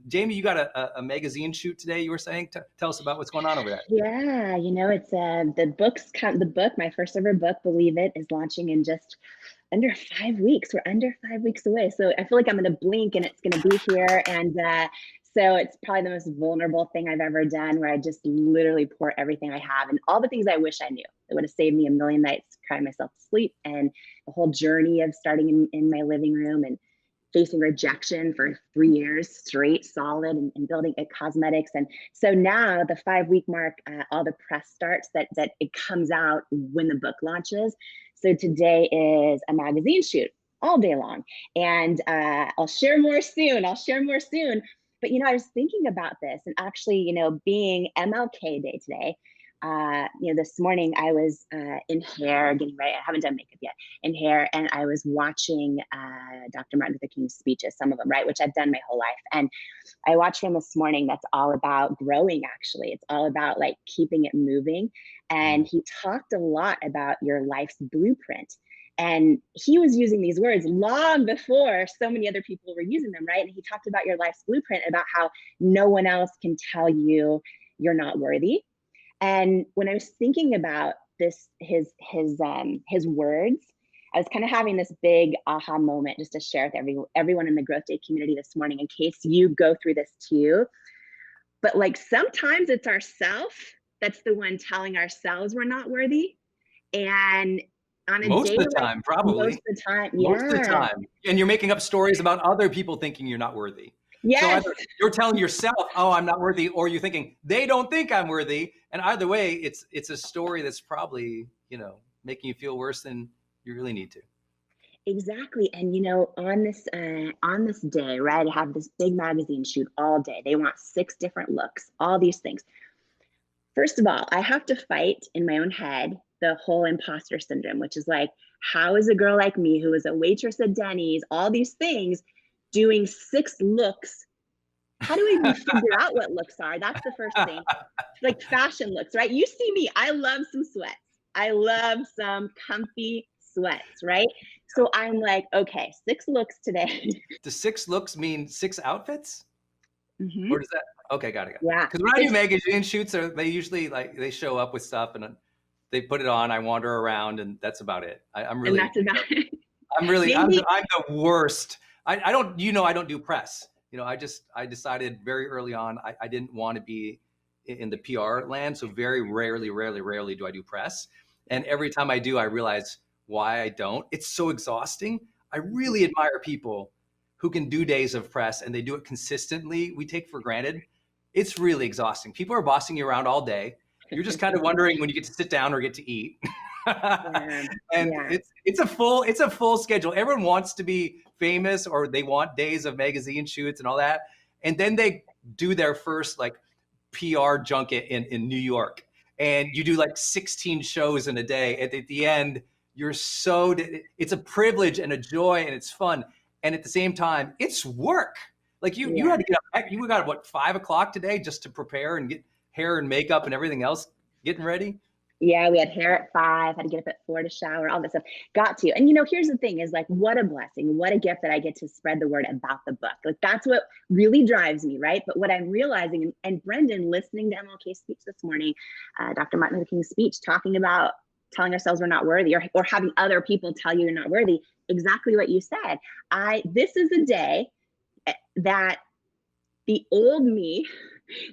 Jamie, you got a magazine shoot today, you were saying? Tell us about what's going on over there. Yeah, it's the book, my first ever book, Believe It, is launching in just under 5 weeks. We're under 5 weeks away. So I feel like I'm going to blink and it's going to be here. And so it's probably the most vulnerable thing I've ever done, where I just literally pour everything I have and all the things I wish I knew. It would have saved me a million nights crying myself to sleep, and the whole journey of starting in my living room and facing rejection for 3 years straight, solid, and building at cosmetics. And so now the 5 week mark, all the press starts that it comes out when the book launches. So today is a magazine shoot all day long. And I'll share more soon. But, I was thinking about this, and actually, being MLK Day today, this morning I was in hair, getting ready. I haven't done makeup yet, in hair, and I was watching Dr. Martin Luther King's speeches, some of them, right, which I've done my whole life. And I watched one this morning that's all about growing, actually. It's all about like keeping it moving. And he talked a lot about your life's blueprint. And he was using these words long before so many other people were using them, right? And he talked about your life's blueprint, about how no one else can tell you you're not worthy. And when I was thinking about this, his words, I was kind of having this big aha moment, just to share with everyone in the Growth Day community this morning, in case you go through this too. But like, sometimes it's ourself that's the one telling ourselves we're not worthy. And on a most day, of the time, probably. Most of the time, most of the time. And you're making up stories about other people thinking you're not worthy. Yes. So either you're telling yourself, oh, I'm not worthy, or you're thinking they don't think I'm worthy. And either way, it's a story that's probably, making you feel worse than you really need to. Exactly. And on this day, right, I have this big magazine shoot all day. They want 6 different looks, all these things. First of all, I have to fight in my own head the whole imposter syndrome, which is like, how is a girl like me, who is a waitress at Denny's, all these things, doing 6 looks? How do we even figure out what looks are? That's the first thing. Like fashion looks, right? You see me, I love some sweats. I love some comfy sweats, right? So I'm like, okay, 6 looks today. Does 6 looks mean 6 outfits? Mm-hmm. Or does that? Okay, got it. Yeah. Because when I do magazine shoots, they usually they show up with stuff and they put it on. I wander around, and that's about it. I'm really. And that's about it. I'm really. I'm the worst. I don't. I don't do press. I decided very early on I didn't want to be in the PR land. So very rarely do I do press. And every time I do, I realize why I don't. It's so exhausting. I really admire people who can do days of press and they do it consistently. We take for granted. It's really exhausting. People are bossing you around all day. You're just kind of wondering when you get to sit down or get to eat. It's a full schedule. Everyone wants to be famous, or they want days of magazine shoots and all that. And then they do their first PR junket in New York, and you do 16 shows in a day. At the end, it's a privilege and a joy, and it's fun. And at the same time, it's work. You had to get up. You got up, 5 o'clock today just to prepare and get hair and makeup and everything else getting ready? Yeah, we had hair at 5, had to get up at 4 to shower, all that stuff. Got to. And here's the thing is what a blessing, what a gift that I get to spread the word about the book. That's what really drives me, right? But what I'm realizing, and Brendan, listening to MLK's speech this morning, Dr. Martin Luther King's speech, talking about telling ourselves we're not worthy, or having other people tell you you're not worthy, exactly what you said. This is a day that the old me,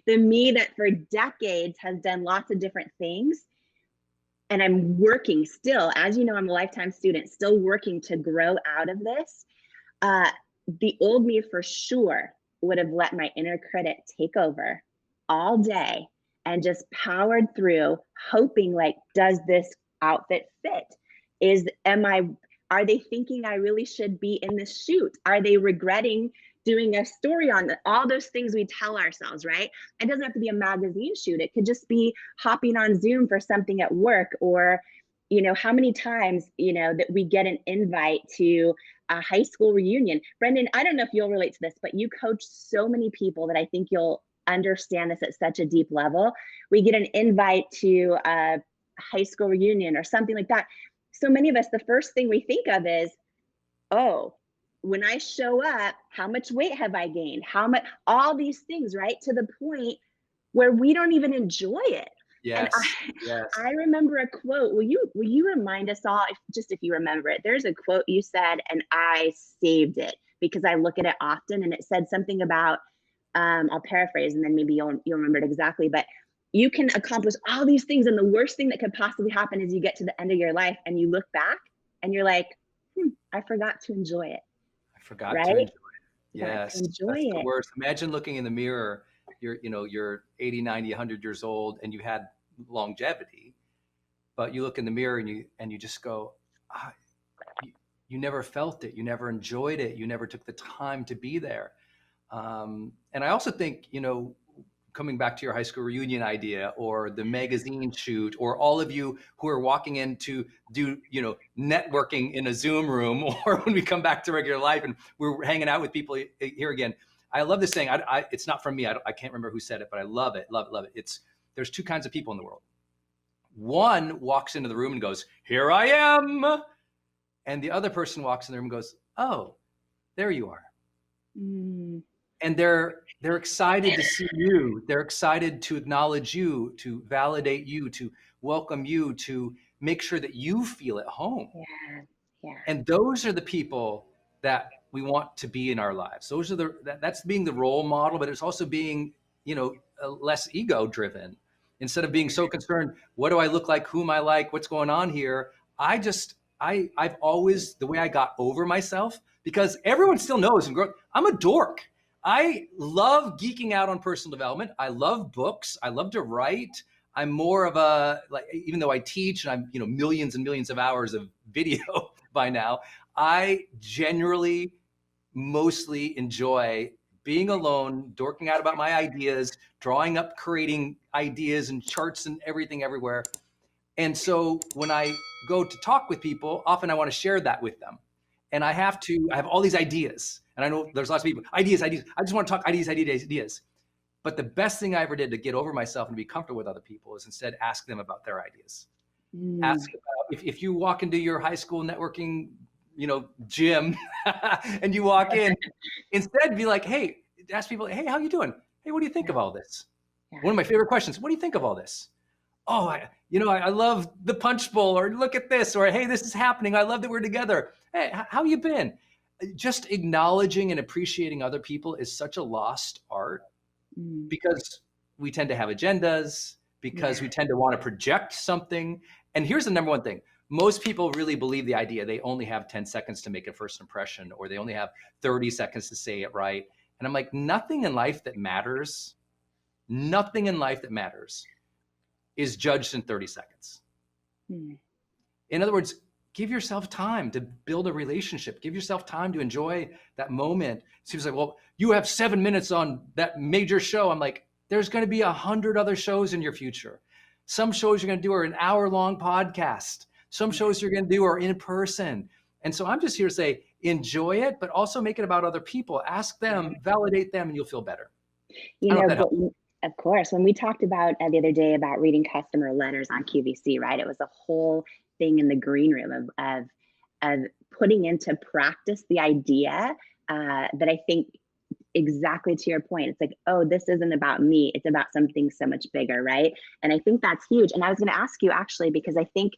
the me that for decades has done lots of different things, and I'm working still, as you know, I'm a lifetime student, still working to grow out of this. The old me for sure would have let my inner critic take over all day and just powered through, hoping does this outfit fit? Are they thinking I really should be in this shoot? Are they regretting doing a story on all those things we tell ourselves, right? It doesn't have to be a magazine shoot. It could just be hopping on Zoom for something at work, or, how many times, that we get an invite to a high school reunion. Brendan, I don't know if you'll relate to this, but you coach so many people that I think you'll understand this at such a deep level. We get an invite to a high school reunion or something like that. So many of us, the first thing we think of is, oh, when I show up, how much weight have I gained? How much, all these things, right? To the point where we don't even enjoy it. And Yes. Yes. I remember a quote. Will you remind us all, if you remember it? There's a quote you said, and I saved it because I look at it often, and it said something about, I'll paraphrase, and then maybe you'll remember it exactly. But you can accomplish all these things, and the worst thing that could possibly happen is you get to the end of your life and you look back and you're like, I forgot to enjoy it. I forgot to Right? enjoy it. Forgot to Yes. That's enjoy the it. worst. Imagine looking in the mirror, you're 80, 90, 100 years old and you had longevity, but you look in the mirror and you just go, ah, you never felt it. You never enjoyed it. You never took the time to be there. And I also think, coming back to your high school reunion idea or the magazine shoot, or all of you who are walking in to do, networking in a Zoom room, or when we come back to regular life and we're hanging out with people here again. I love this saying. It's not from me. I can't remember who said it, but I love it. Love it. Love it. There's two kinds of people in the world. One walks into the room and goes, "Here I am." And the other person walks in the room and goes, "Oh, there you are." And they're excited to see you. They're excited to acknowledge you, to validate you, to welcome you, to make sure that you feel at home. Yeah. Yeah. And those are the people that we want to be in our lives. Those are that's being the role model, but it's also being, less ego driven. Instead of being so concerned, what do I look like? Who am I like? What's going on here? I've always, the way I got over myself, because everyone still knows and grow, I'm a dork. I love geeking out on personal development. I love books. I love to write. I'm more of even though I teach and I'm, millions and millions of hours of video by now, I generally mostly enjoy being alone, dorking out about my ideas, drawing up, creating ideas and charts and everything everywhere. And so when I go to talk with people, often I want to share that with them. And I have all these ideas. And I know there's lots of people, ideas. I just want to talk ideas. But the best thing I ever did to get over myself and be comfortable with other people is instead ask them about their ideas. Ask about, if you walk into your high school networking, gym and you walk in, instead be like, hey, ask people, hey, how you doing? Hey, what do you think of all this? Yeah. One of my favorite questions, what do you think of all this? Oh, I love the punch bowl, or look at this, or hey, this is happening. I love that we're together. Hey, how you been? Just acknowledging and appreciating other people is such a lost art because we tend to have agendas, because we tend to want to project something. And here's the number one thing. Most people really believe the idea they only have 10 seconds to make a first impression, or they only have 30 seconds to say it right. And I'm like, nothing in life that matters is judged in 30 seconds. In other words, give yourself time to build a relationship. Give yourself time to enjoy that moment. It seems like, well, you have 7 minutes on that major show. I'm like, there's going to be 100 other shows in your future. Some shows you're going to do are an hour-long podcast. Some shows you're going to do are in person. And so I'm just here to say, enjoy it, but also make it about other people. Ask them, validate them, and you'll feel better. Of course, when we talked about the other day about reading customer letters on QVC, right? It was a whole thing in the green room of putting into practice the idea that I think, exactly to your point, it's like, oh, this isn't about me. It's about something so much bigger, right? And I think that's huge. And I was going to ask you actually, because I think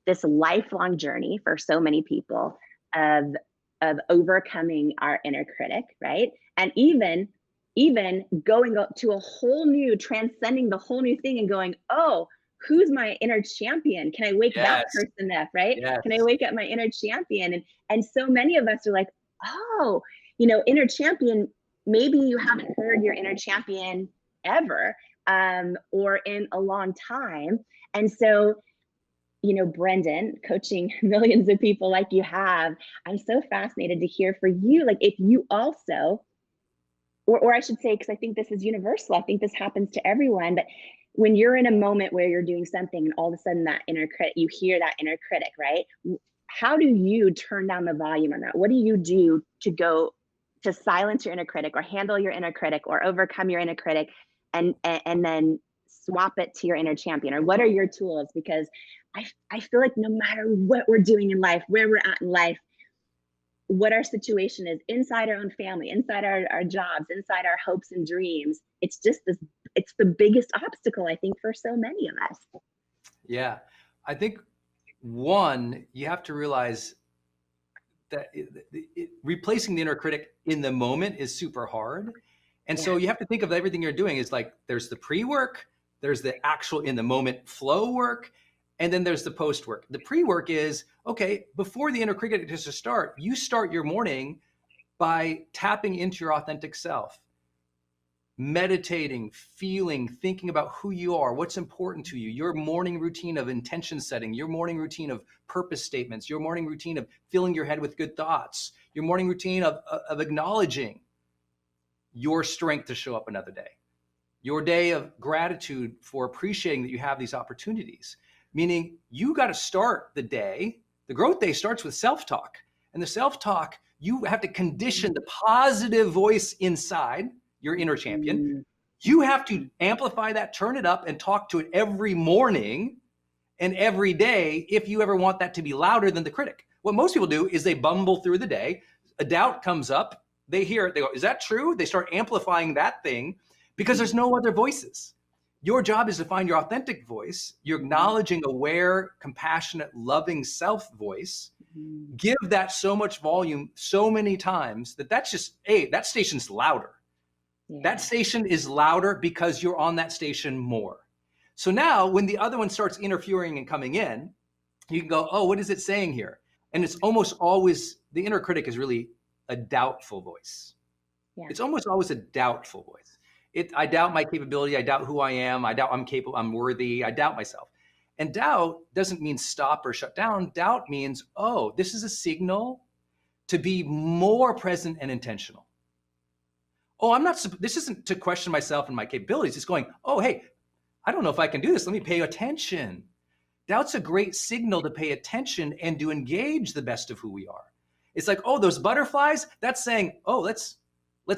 this lifelong journey for so many people of overcoming our inner critic, right? And even going up to a whole new, transcending the whole new thing and going, oh, who's my inner champion? Can I wake that person up, right? Yes. Can I wake up my inner champion? And so many of us are like, oh, inner champion, maybe you haven't heard your inner champion ever, or in a long time. And so, Brendan, coaching millions of people like you have, I'm so fascinated to hear for you, like if you also, or I should say, because I think this is universal, I think this happens to everyone, but when you're in a moment where you're doing something and all of a sudden that inner critic, you hear that inner critic, right? How do you turn down the volume on that? What do you do to go to silence your inner critic, or handle your inner critic, or overcome your inner critic, and then swap it to your inner champion? Or what are your tools? Because I feel like no matter what we're doing in life, where we're at in life, what our situation is inside our own family, inside our jobs, inside our hopes and dreams. It's just this, it's the biggest obstacle, I think, for so many of us. Yeah. I think one, you have to realize that replacing the inner critic in the moment is super hard. And Yeah. so you have to think of everything you're doing is like, there's the pre-work, there's the actual in the moment flow work, and then there's the post work. The pre-work is, okay, before the inner critic does to start, you start your morning by tapping into your authentic self, meditating, feeling, thinking about who you are, what's important to you, your morning routine of intention setting, your morning routine of purpose statements, your morning routine of filling your head with good thoughts, your morning routine of acknowledging your strength to show up another day, your day of gratitude for appreciating that you have these opportunities. Meaning you got to start the day. The growth day starts with self-talk. And the self-talk, you have to condition the positive voice inside your inner champion. Mm. You have to amplify that, turn it up, and talk to it every morning and every day if you ever want that to be louder than the critic. What most people do is they bumble through the day, a doubt comes up, they hear it, they go, is that true? They start amplifying that thing because there's no other voices. Your job is to find your authentic voice, your acknowledging, aware, compassionate, loving self voice. Give that so much volume so many times that that's just, hey, that station's louder. Yeah. That station is louder because you're on that station more. So now when the other one starts interfering and coming in, you can go, oh, what is it saying here? And it's almost always, the inner critic is really a doubtful voice. Yeah. It's almost always a doubtful voice. I doubt my capability. I doubt who I am. I doubt I'm capable. I'm worthy. I doubt myself. And doubt doesn't mean stop or shut down. Doubt means, oh, this is a signal to be more present and intentional. Oh, this isn't to question myself and my capabilities. It's going, oh, hey, I don't know if I can do this. Let me pay attention. Doubt's a great signal to pay attention and to engage the best of who we are. It's like, oh, those butterflies, that's saying, oh, let's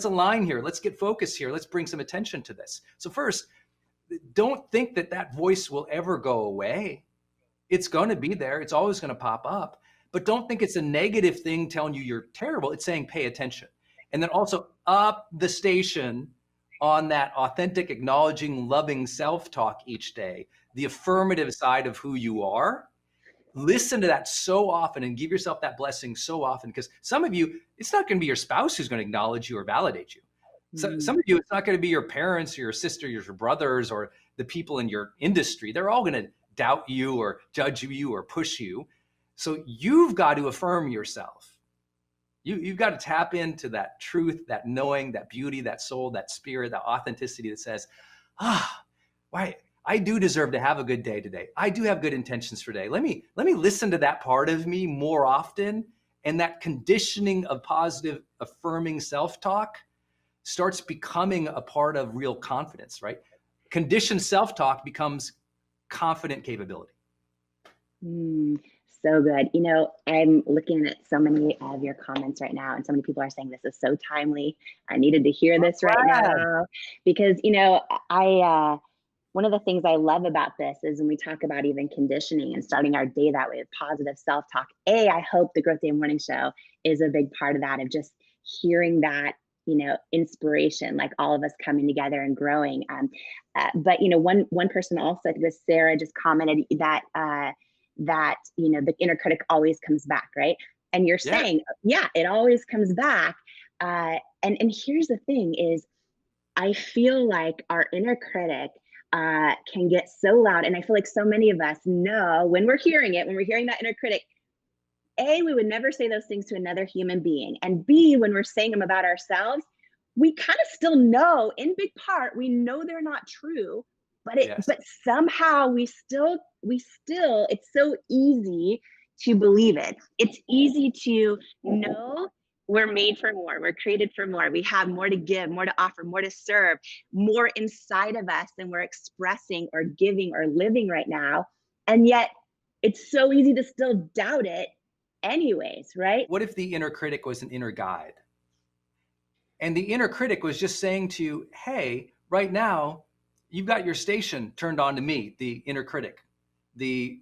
align here. Let's get focused here. Let's bring some attention to this. So first, don't think that that voice will ever go away. It's going to be there. It's always going to pop up. But don't think it's a negative thing telling you you're terrible. It's saying pay attention. And then also up the station on that authentic, acknowledging, loving self-talk each day, the affirmative side of who you are. Listen to that so often and give yourself that blessing so often, because some of you, it's not going to be your spouse who's going to acknowledge you or validate you. So some of you, it's not going to be your parents or your sister, your brothers, or the people in your industry. They're all going to doubt you or judge you or push you. So you've got to affirm yourself. You've got to tap into that truth, that knowing, that beauty, that soul, that spirit, that authenticity that says, why I do deserve to have a good day today. I do have good intentions for today. Let me listen to that part of me more often. And that conditioning of positive, affirming self-talk starts becoming a part of real confidence, right? Conditioned self-talk becomes confident capability. So good. You know, I'm looking at so many of your comments right now, and so many people are saying this is so timely. I needed to hear this right now because, you know, one of the things I love about this is when we talk about even conditioning and starting our day that way with positive self-talk. I hope the Growth Day Morning Show is a big part of that, of just hearing that, you know, inspiration, like all of us coming together and growing. But, you know, one person also, this Sarah just commented that, that, you know, the inner critic always comes back, right? And you're saying, yeah, it always comes back. And here's the thing is, I feel like our inner critic can get so loud. And I feel like so many of us know when we're hearing it, when we're hearing that inner critic, A, we would never say those things to another human being. And B, when we're saying them about ourselves, we kind of still know, in big part, we know they're not true, but but somehow we still, it's so easy to believe it. It's easy to know we're made for more. We're created for more. We have more to give, more to offer, more to serve, more inside of us than we're expressing or giving or living right now. And yet it's so easy to still doubt it anyways, right? What if the inner critic was an inner guide? And the inner critic was just saying to you, hey, right now, you've got your station turned on to me, the inner critic, the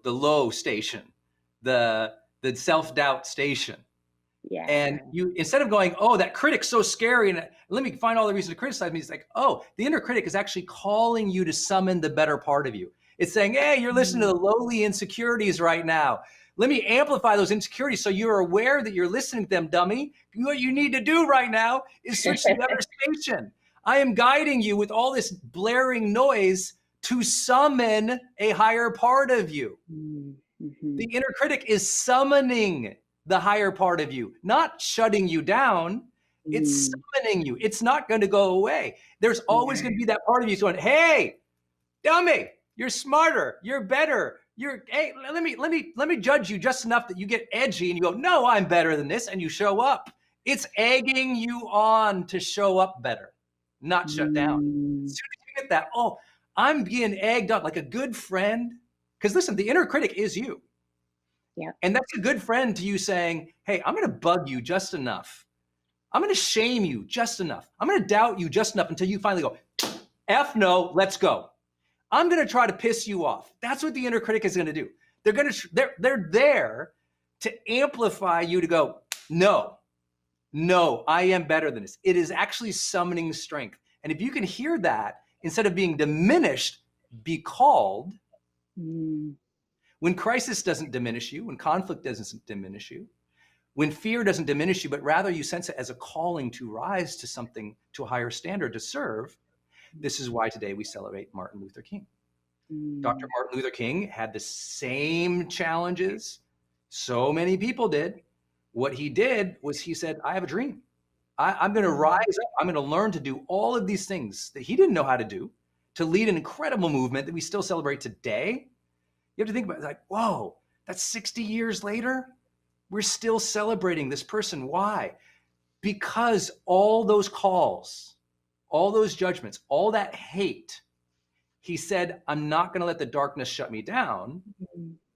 low station, the self-doubt station. And Yeah. you, instead of going, oh, that critic's so scary, and let me find all the reasons to criticize me, it's like, oh, the inner critic is actually calling you to summon the better part of you. It's saying, hey, you're listening to the lowly insecurities right now. Let me amplify those insecurities so you're aware that you're listening to them, dummy. What you need to do right now is switch to the other station. I am guiding you with all this blaring noise to summon a higher part of you. Mm-hmm. The inner critic is summoning the higher part of you, not shutting you down. It's summoning you. It's not going to go away. There's always going to be that part of you going, hey, dummy, you're smarter, you're better. Hey, let me judge you just enough that you get edgy and you go, no, I'm better than this, and you show up. It's egging you on to show up better, not shut down. As soon as you get that, oh, I'm being egged up like a good friend. Because listen, the inner critic is you. Yeah. And that's a good friend to you saying, hey, I'm going to bug you just enough. I'm going to shame you just enough. I'm going to doubt you just enough until you finally go, F no, let's go. I'm going to try to piss you off. That's what the inner critic is going to do. They're there to amplify you to go, no, I am better than this. It is actually summoning strength. And if you can hear that, instead of being diminished, be called. When crisis doesn't diminish you, when conflict doesn't diminish you, when fear doesn't diminish you, but rather you sense it as a calling to rise to something, to a higher standard, to serve, this is why today we celebrate Martin Luther King. Dr. Martin Luther King had the same challenges so many people did. What he did was he said, I have a dream. I'm going to rise up. I'm going to learn to do all of these things that he didn't know how to do, to lead an incredible movement that we still celebrate today. You have to think about it, like, whoa, that's 60 years later. We're still celebrating this person. Why? Because all those calls, all those judgments, all that hate, he said, I'm not going to let the darkness shut me down,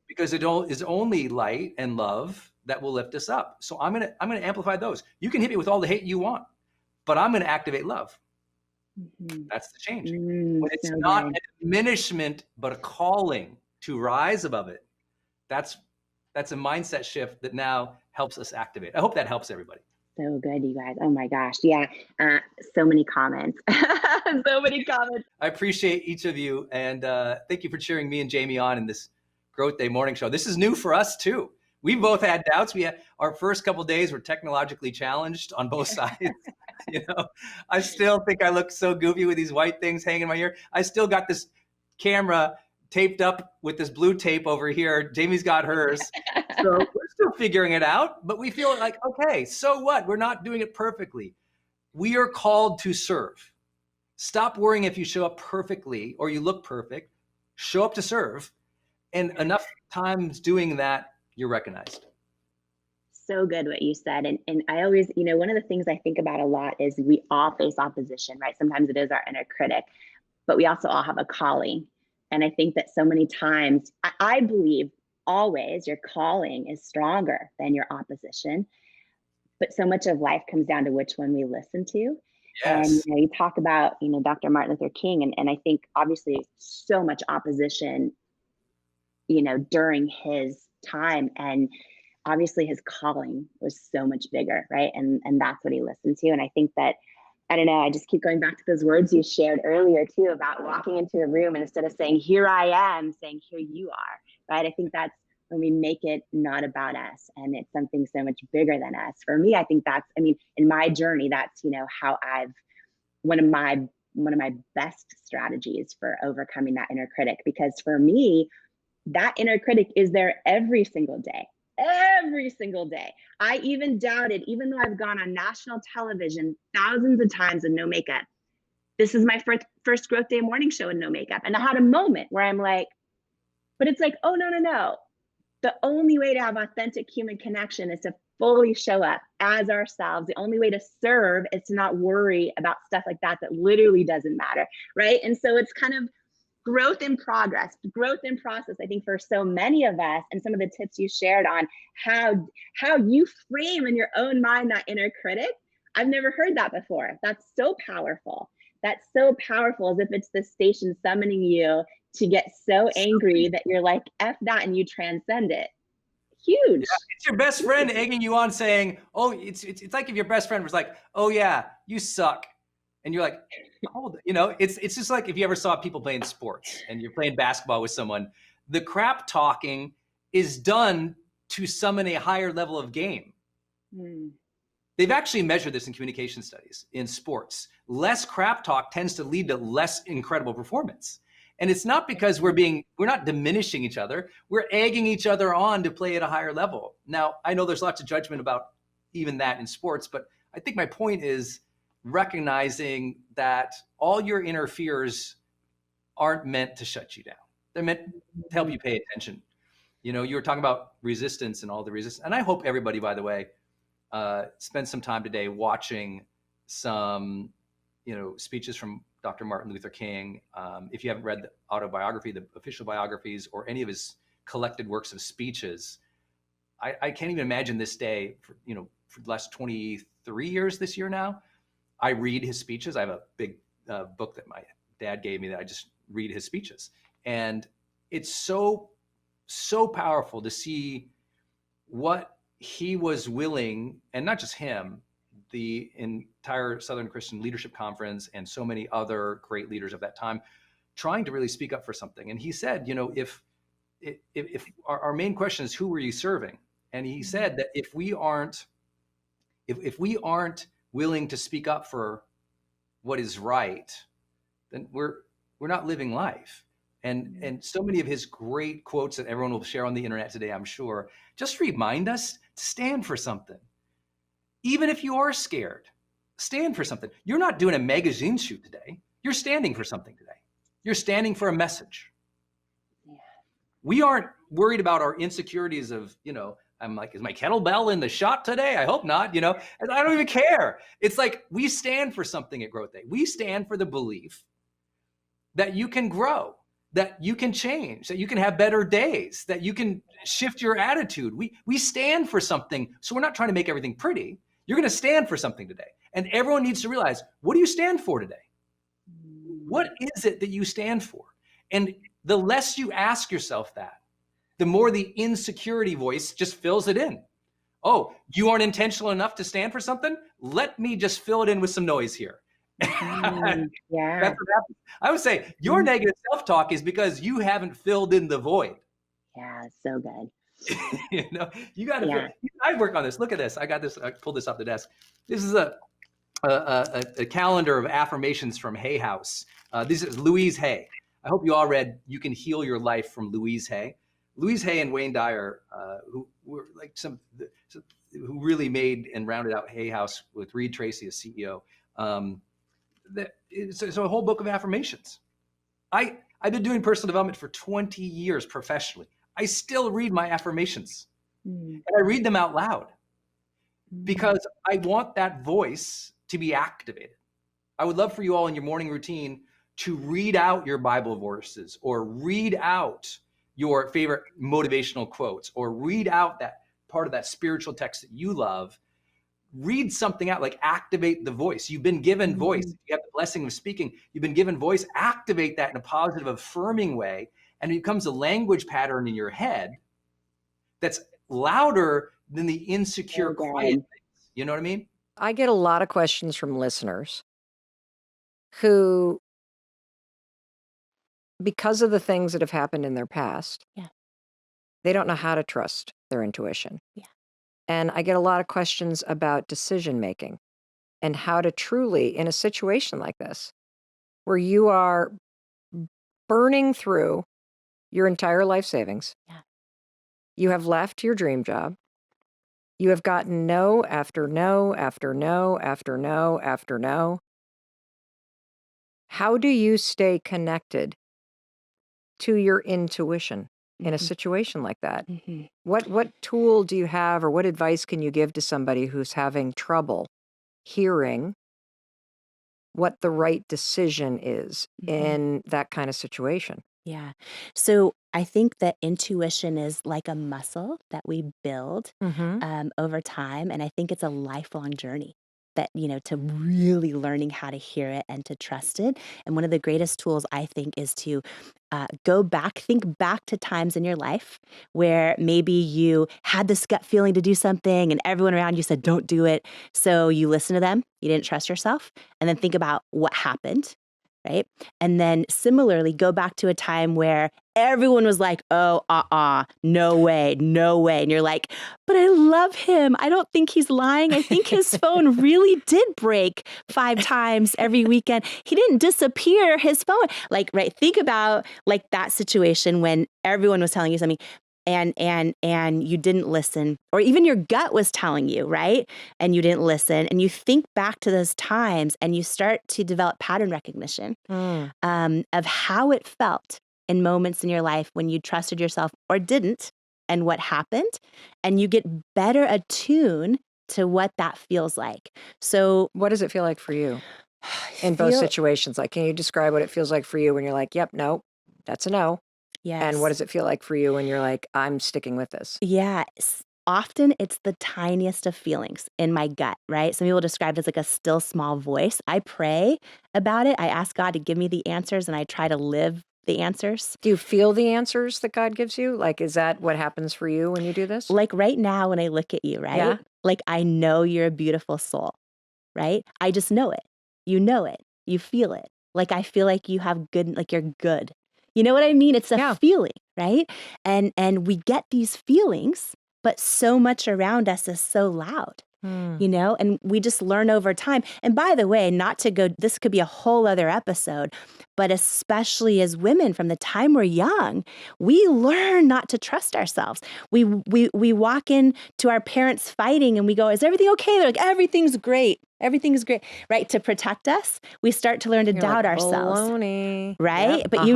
because it is only light and love that will lift us up. So I'm going to amplify those. You can hit me with all the hate you want, but I'm going to activate love. That's the change. When it's so not good. a diminishment, but a calling to rise above it, that's a mindset shift that now helps us activate. I hope that helps everybody. So good, you guys. Oh my gosh. Yeah. So many comments. So many comments. I appreciate each of you. And thank you for cheering me and Jamie on in this Growth Day morning show. This is new for us too. We both had doubts. We had our first couple of days were technologically challenged on both sides. You know, I still think I look so goofy with these white things hanging in my ear. I still got this camera taped up with this blue tape over here. Jamie's got hers. So we're still figuring it out, but we feel like, okay, so what? We're not doing it perfectly. We are called to serve. Stop worrying if you show up perfectly or you look perfect. Show up to serve. And enough times doing that, you're recognized. So good what you said. And I always, one of the things I think about a lot is we all face opposition, right? Sometimes it is our inner critic, but we also all have a calling. And I think that so many times, I believe always your calling is stronger than your opposition. But so much of life comes down to which one we listen to. Yes. And you talk about, Dr. Martin Luther King, and I think obviously so much opposition, during his time, and obviously his calling was so much bigger, right? And that's what he listened to. And I think that, I don't know, I just keep going back to those words you shared earlier too, about walking into a room and instead of saying, here I am, saying, here you are, right? I think that's when we make it not about us and it's something so much bigger than us. For me, I think that's, in my journey, that's, how one of my best strategies for overcoming that inner critic, because for me, that inner critic is there every single day. Every single day. I even doubted, even though I've gone on national television thousands of times with no makeup. This is my first Growth Day morning show in no makeup. And I had a moment where I'm like, but it's like, oh, no. The only way to have authentic human connection is to fully show up as ourselves. The only way to serve is to not worry about stuff like that literally doesn't matter, right? And so it's kind of growth in progress, growth in process, I think, for so many of us, and some of the tips you shared on how you frame in your own mind that inner critic. I've never heard that before. That's so powerful. That's so powerful, as if it's the station summoning you to get so angry that you're like, F that, and you transcend it. Huge. Yeah, it's your best friend Huge. egging you on saying, "Oh, it's like if your best friend was like, "Oh yeah, you suck." And you're like, "Hold it." It's just like if you ever saw people playing sports and you're playing basketball with someone, the crap talking is done to summon a higher level of game. Mm. They've actually measured this in communication studies in sports. Less crap talk tends to lead to less incredible performance. And it's not because we're not diminishing each other. We're egging each other on to play at a higher level. Now, I know there's lots of judgment about even that in sports, but I think my point is recognizing that all your inner fears aren't meant to shut you down. They're meant to help you pay attention. You were talking about resistance and all the resistance. And I hope everybody, by the way, spend some time today watching some, speeches from Dr. Martin Luther King. If you haven't read the autobiography, the official biographies, or any of his collected works of speeches, I can't even imagine this day for the last 23 years this year now. I read his speeches. I have a big book that my dad gave me that I just read his speeches. And it's so, so powerful to see what he was willing, and not just him, the entire Southern Christian Leadership Conference and so many other great leaders of that time, trying to really speak up for something. And he said, if our main question is who were you serving, and he said that if we aren't willing to speak up for what is right, then we're not living life. And so many of his great quotes that everyone will share on the internet today, I'm sure, just remind us to stand for something. Even if you are scared, stand for something. You're not doing a magazine shoot today. You're standing for something today. You're standing for a message. Yeah. We aren't worried about our insecurities of, I'm like, is my kettlebell in the shot today? I hope not, and I don't even care. It's like we stand for something at Growth Day. We stand for the belief that you can grow, that you can change, that you can have better days, that you can shift your attitude. We stand for something. So we're not trying to make everything pretty. You're going to stand for something today. And everyone needs to realize, what do you stand for today? What is it that you stand for? And the less you ask yourself that, the more the insecurity voice just fills it in. Oh, you aren't intentional enough to stand for something? Let me just fill it in with some noise here. Yeah. That's what happens. I would say your negative self-talk is because you haven't filled in the void. Yeah, so good. You got to. Yeah. I work on this. Look at this. I got this. I pulled this off the desk. This is a calendar of affirmations from Hay House. This is Louise Hay. I hope you all read "You Can Heal Your Life" from Louise Hay. Louise Hay and Wayne Dyer, who were like who really made and rounded out Hay House with Reed Tracy as CEO. It's a whole book of affirmations. I've been doing personal development for 20 years professionally. I still read my affirmations and I read them out loud because I want that voice to be activated. I would love for you all in your morning routine to read out your Bible verses or read out your favorite motivational quotes or read out that part of that spiritual text that you love. Read something out, like activate the voice. You've been given voice. You have the blessing of speaking. You've been given voice. Activate that in a positive, affirming way. And it becomes a language pattern in your head that's louder than the insecure, quiet things. You know what I mean? I get a lot of questions from listeners who, because of the things that have happened in their past, Yeah. they don't know how to trust their intuition. Yeah. And I get a lot of questions about decision making and how to truly, in a situation like this, where you are burning through your entire life savings, Yeah. you have left your dream job, you have gotten no after no after no after no after no. How do you stay connected to your intuition in a situation like that? What tool do you have, or what advice can you give to somebody who's having trouble hearing what the right decision is in that kind of situation? Yeah. So I think that intuition is like a muscle that we build Mm-hmm. over time. And I think it's a lifelong journey. to really learning how to hear it and to trust it. And one of the greatest tools, I think, is to think back to times in your life where maybe you had this gut feeling to do something and everyone around you said, don't do it. So you listen to them, you didn't trust yourself, and then think about what happened. Right. And then similarly, go back to a time where everyone was like, oh, no way, no way. And you're like, but I love him. I don't think he's lying. I think his phone really did break 5 times every weekend. He didn't disappear his phone. Like, right. Think about like that situation when everyone was telling you something and you didn't listen, or even your gut was telling you, right? And you didn't listen, and you think back to those times and you start to develop pattern recognition of how it felt in moments in your life when you trusted yourself or didn't, and what happened, and you get better attuned to what that feels like. So what does it feel like for you in both situations? Like, can you describe what it feels like for you when you're like, yep, no, that's a no? Yes. And what does it feel like for you when you're like, I'm sticking with this? Yeah. Often it's the tiniest of feelings in my gut, right? Some people describe it as like a still small voice. I pray about it. I ask God to give me the answers and I try to live the answers. Do you feel the answers that God gives you? Like, is that what happens for you when you do this? Like right now when I look at you, right? Yeah. Like I know you're a beautiful soul, right? I just know it. You know it. You feel it. Like I feel like you have good, like you're good. You know what I mean? It's a feeling, right? And we get these feelings, but so much around us is so loud, and we just learn over time. And by the way, not to go, this could be a whole other episode, but especially as women, from the time we're young, we learn not to trust ourselves. We walk in to our parents fighting and we go, is everything okay? They're like, everything's great. Everything's great, right? To protect us, we start to learn to doubt ourselves. Baloney. Right? Yep. But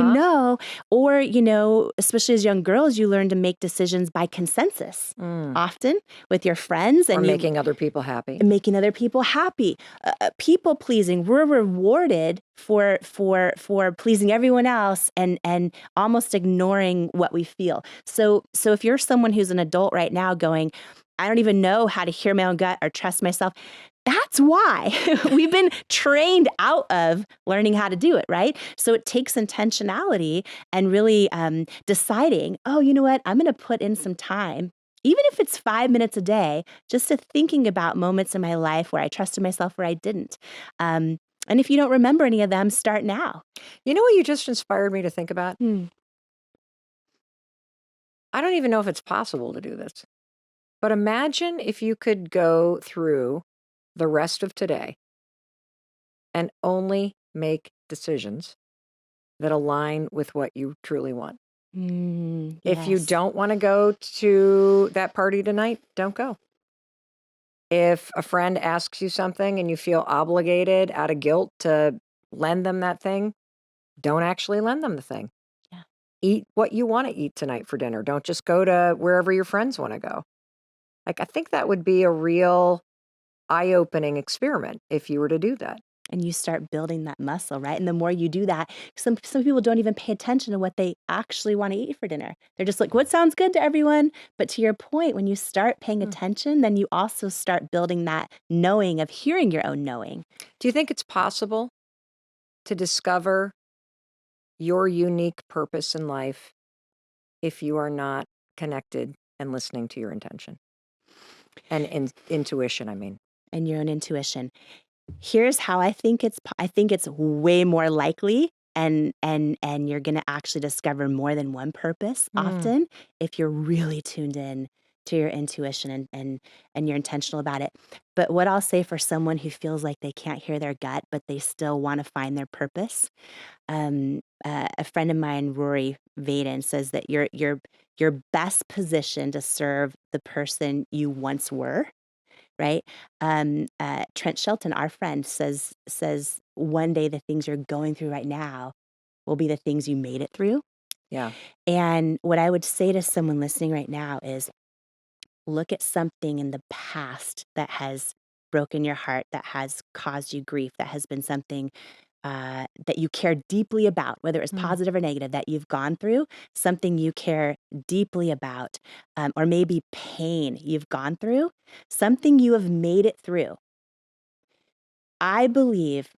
or especially as young girls, you learn to make decisions by consensus, often with your friends. And making other people happy. Making other people happy. People pleasing. We're rewarded for pleasing everyone else and almost ignoring what we feel. So if you're someone who's an adult right now going, I don't even know how to hear my own gut or trust myself, that's why we've been trained out of learning how to do it, right? So it takes intentionality and really deciding, oh, you know what? I'm going to put in some time, even if it's 5 minutes a day, just to thinking about moments in my life where I trusted myself, where I didn't. And if you don't remember any of them, start now. You know what you just inspired me to think about? I don't even know if it's possible to do this. But imagine if you could go through the rest of today and only make decisions that align with what you truly want. If you don't want to go to that party tonight, don't go. If a friend asks you something and you feel obligated out of guilt to lend them that thing, don't actually lend them the thing. Yeah. Eat what you want to eat tonight for dinner. Don't just go to wherever your friends want to go. Like, I think that would be a real eye-opening experiment if you were to do that. And you start building that muscle, right? And the more you do that, some people don't even pay attention to what they actually want to eat for dinner. They're just like, what sounds good to everyone? But to your point, when you start paying attention, then you also start building that knowing of hearing your own knowing. Do you think it's possible to discover your unique purpose in life if you are not connected and listening to your intention? And intuition, I mean. And your own intuition. Here's how I think it's way more likely, and you're going to actually discover more than one purpose often if you're really tuned in to your intuition and you're intentional about it. But what I'll say for someone who feels like they can't hear their gut, but they still want to find their purpose, a friend of mine, Rory Vaden, says that you're best positioned to serve the person you once were. Right? Trent Shelton, our friend, says one day the things you're going through right now will be the things you made it through. Yeah. And what I would say to someone listening right now is look at something in the past that has broken your heart, that has caused you grief, that has been something that you care deeply about, whether it's positive or negative, that you've gone through, something you care deeply about, or maybe pain you've gone through, something you have made it through. I believe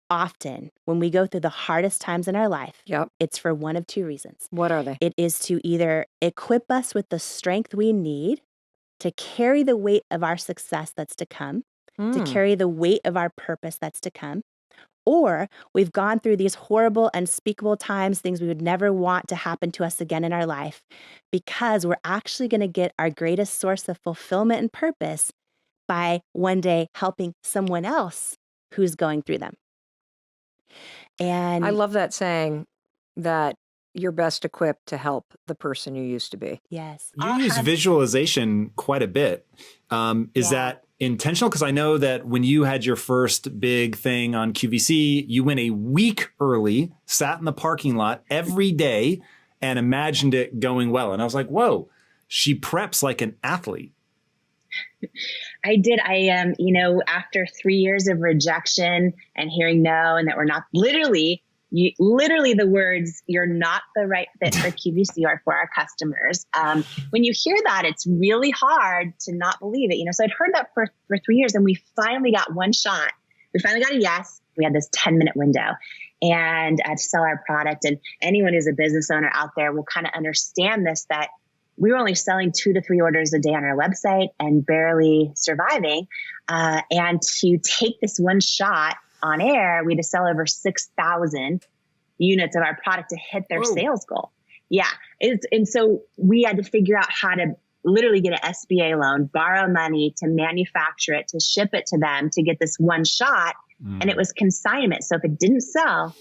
often when we go through the hardest times in our life, Yep. it's for one of two reasons. What are they? It is to either equip us with the strength we need to carry the weight of our success that's to come, to carry the weight of our purpose that's to come, or we've gone through these horrible, unspeakable times, things we would never want to happen to us again in our life, because we're actually going to get our greatest source of fulfillment and purpose by one day helping someone else who's going through them. And I love that saying that you're best equipped to help the person you used to be. yes, You use visualization quite a bit. Is that intentional? Because I know that when you had your first big thing on QVC, you went a week early, sat in the parking lot every day and imagined it going well. And I was like, whoa, she preps like an athlete. I did. After 3 years of rejection and hearing no, and that we're not literally the words, you're not the right fit for QVC or for our customers. When you hear that, it's really hard to not believe it. So I'd heard that for 3 years, and we finally got one shot. We finally got a yes. We had this 10-minute window and to sell our product. And anyone who's a business owner out there will kind of understand this, that we were only selling 2 to 3 orders a day on our website and barely surviving. And to take this one shot on air, we had to sell over 6,000 units of our product to hit their sales goal. Yeah. And so we had to figure out how to literally get an SBA loan, borrow money to manufacture it, to ship it to them, to get this one shot. And it was consignment. So if it didn't sell,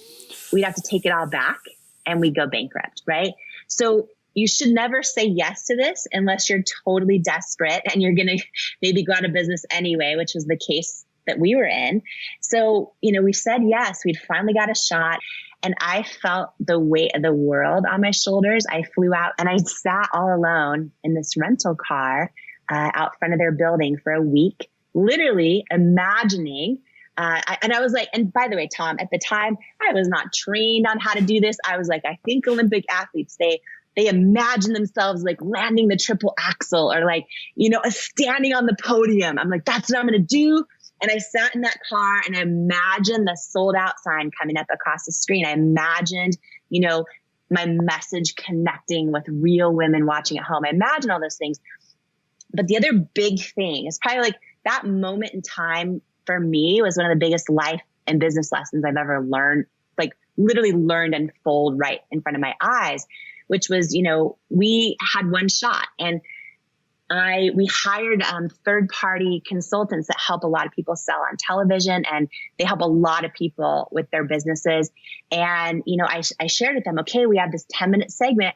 we'd have to take it all back and we'd go bankrupt, right? So you should never say yes to this unless you're totally desperate and you're going to maybe go out of business anyway, which was the case that we were in. So, we said yes. We'd finally got a shot, and I felt the weight of the world on my shoulders. I flew out and I sat all alone in this rental car out front of their building for a week, literally imagining. And I was like, and by the way, Tom, at the time, I was not trained on how to do this. I was like, I think Olympic athletes, they imagine themselves like landing the triple axel or like, standing on the podium. I'm like, that's what I'm going to do. And I sat in that car and I imagined the sold out sign coming up across the screen. I imagined, my message connecting with real women watching at home. I imagined all those things. But the other big thing is probably like that moment in time for me was one of the biggest life and business lessons I've ever learned, like literally learned unfold right in front of my eyes, which was, we had one shot, and we hired third-party consultants that help a lot of people sell on television, and they help a lot of people with their businesses. And, I shared with them, okay, we have this 10-minute segment.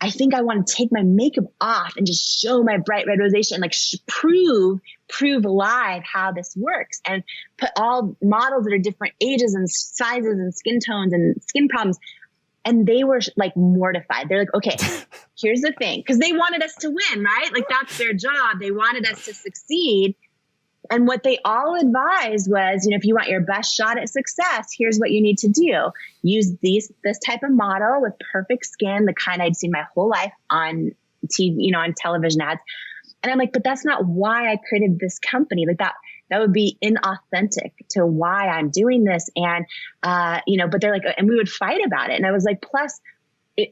I think I want to take my makeup off and just show my bright red rosacea and like prove live how this works, and put all models that are different ages and sizes and skin tones and skin problems. And they were like mortified. They're like, okay, here's the thing. Cause they wanted us to win, right? Like that's their job. They wanted us to succeed. And what they all advised was, if you want your best shot at success, here's what you need to do. Use this type of model with perfect skin, the kind I'd seen my whole life on TV, on television ads. And I'm like, but that's not why I created this company. Like that would be inauthentic to why I'm doing this. And, but they're like, and we would fight about it. And I was like, plus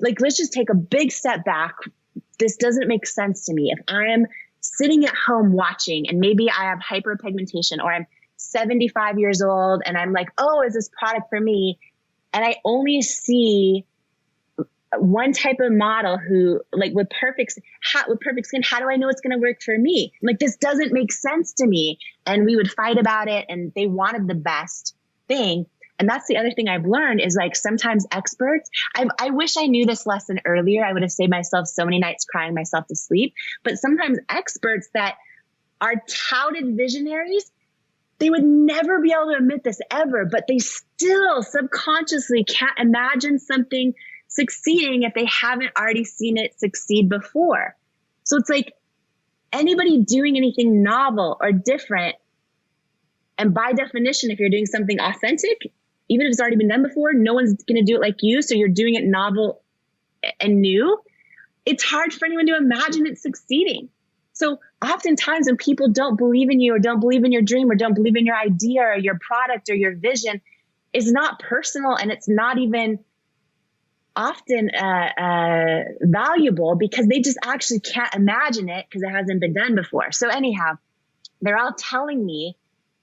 let's just take a big step back. This doesn't make sense to me. If I'm sitting at home watching and maybe I have hyperpigmentation or I'm 75 years old and I'm like, oh, is this product for me? And I only see one type of model who like with perfect skin, how do I know it's going to work for me? I'm like, this doesn't make sense to me. And we would fight about it, and they wanted the best thing. And that's the other thing I've learned is like sometimes experts, I wish I knew this lesson earlier. I would have saved myself so many nights crying myself to sleep. But sometimes experts that are touted visionaries, they would never be able to admit this ever, but they still subconsciously can't imagine something succeeding if they haven't already seen it succeed before. So it's like anybody doing anything novel or different, and by definition, if you're doing something authentic, even if it's already been done before, no one's going to do it like you. So you're doing it novel and new. It's hard for anyone to imagine it succeeding. So oftentimes when people don't believe in you or don't believe in your dream or don't believe in your idea or your product or your vision, it's not personal, and it's not even often valuable because they just actually can't imagine it because it hasn't been done before. So anyhow, they're all telling me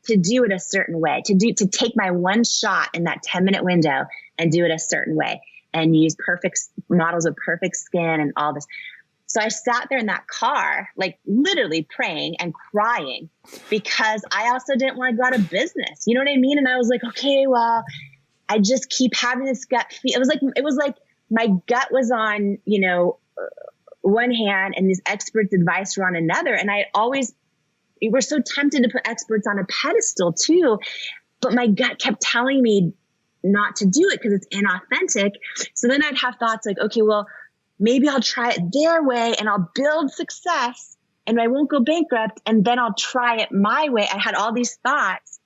to do it a certain way, to take my one shot in that 10-minute window and do it a certain way and use perfect models of perfect skin and all this. So I sat there in that car, like literally praying and crying because I also didn't want to go out of business. You know what I mean? And I was like, okay, well, I just keep having this gut feel. It was like my gut was on, one hand and these experts' advice were on another. And we were so tempted to put experts on a pedestal too, but my gut kept telling me not to do it because it's inauthentic. So then I'd have thoughts like, okay, well, maybe I'll try it their way and I'll build success and I won't go bankrupt. And then I'll try it my way. I had all these thoughts.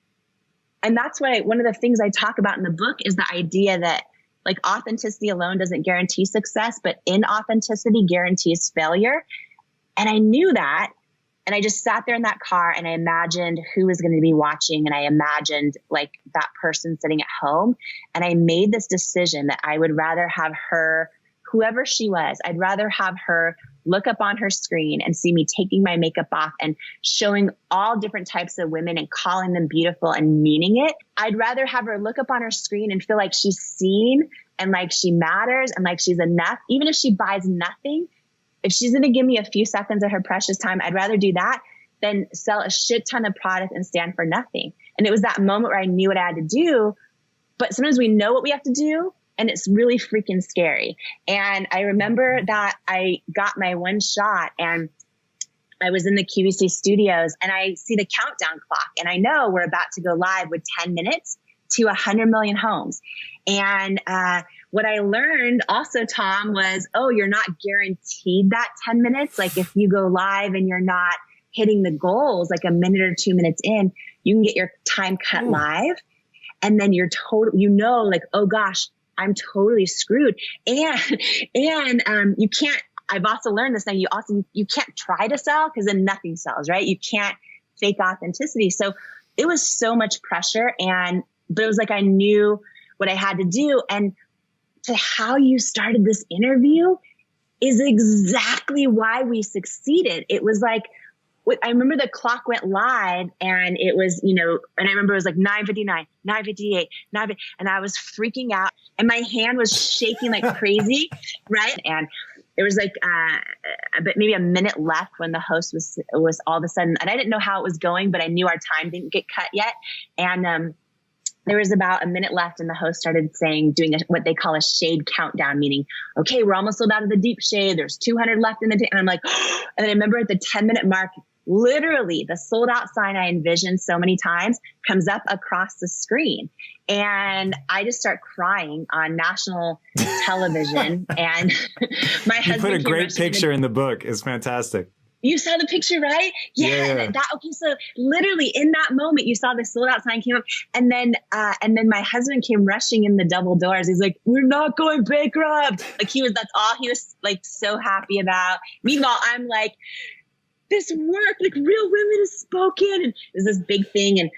And that's why one of the things I talk about in the book is the idea that like authenticity alone doesn't guarantee success, but inauthenticity guarantees failure. And I knew that. And I just sat there in that car and I imagined who was going to be watching. And I imagined like that person sitting at home. And I made this decision that I would rather have her, whoever she was, I'd rather have her look up on her screen and see me taking my makeup off and showing all different types of women and calling them beautiful and meaning it. I'd rather have her look up on her screen and feel like she's seen and like she matters and like she's enough, even if she buys nothing. If she's going to give me a few seconds of her precious time, I'd rather do that than sell a shit ton of product and stand for nothing. And it was that moment where I knew what I had to do. But sometimes we know what we have to do, and it's really freaking scary. And I remember that I got my one shot and I was in the QVC studios and I see the countdown clock and I know we're about to go live with 10 minutes to 100 million homes. And what I learned also, Tom, was, you're not guaranteed that 10 minutes. Like if you go live and you're not hitting the goals, like a minute or 2 minutes in, you can get your time cut live. And then you're like, oh gosh, I'm totally screwed. And you can't, I've also learned this now, you can't try to sell because then nothing sells, right? You can't fake authenticity. So it was so much pressure, but it was like I knew what I had to do. And to how you started this interview is exactly why we succeeded. It was like, I remember the clock went live and it was, and I remember it was like 9:59, 9:58, and I was freaking out and my hand was shaking like crazy. Right. And there was like, maybe a minute left when the host was all of a sudden, and I didn't know how it was going, but I knew our time didn't get cut yet. And, there was about a minute left and the host started doing what they call a shade countdown, meaning, okay, we're almost sold out of the deep shade. There's 200 left in the, and I'm like, and then I remember at the 10-minute mark, literally the sold out sign I envisioned so many times comes up across the screen. And I just start crying on national television. And my husband put a great picture in the book. It's fantastic. You saw the picture, right? Yeah. Okay. So literally in that moment, you saw the sold out sign came up, and then my husband came rushing in the double doors. He's like, "We're not going bankrupt." Like that's all he was like so happy about. Meanwhile, I'm like, this worked. Like real women have spoken, and it was this big thing. And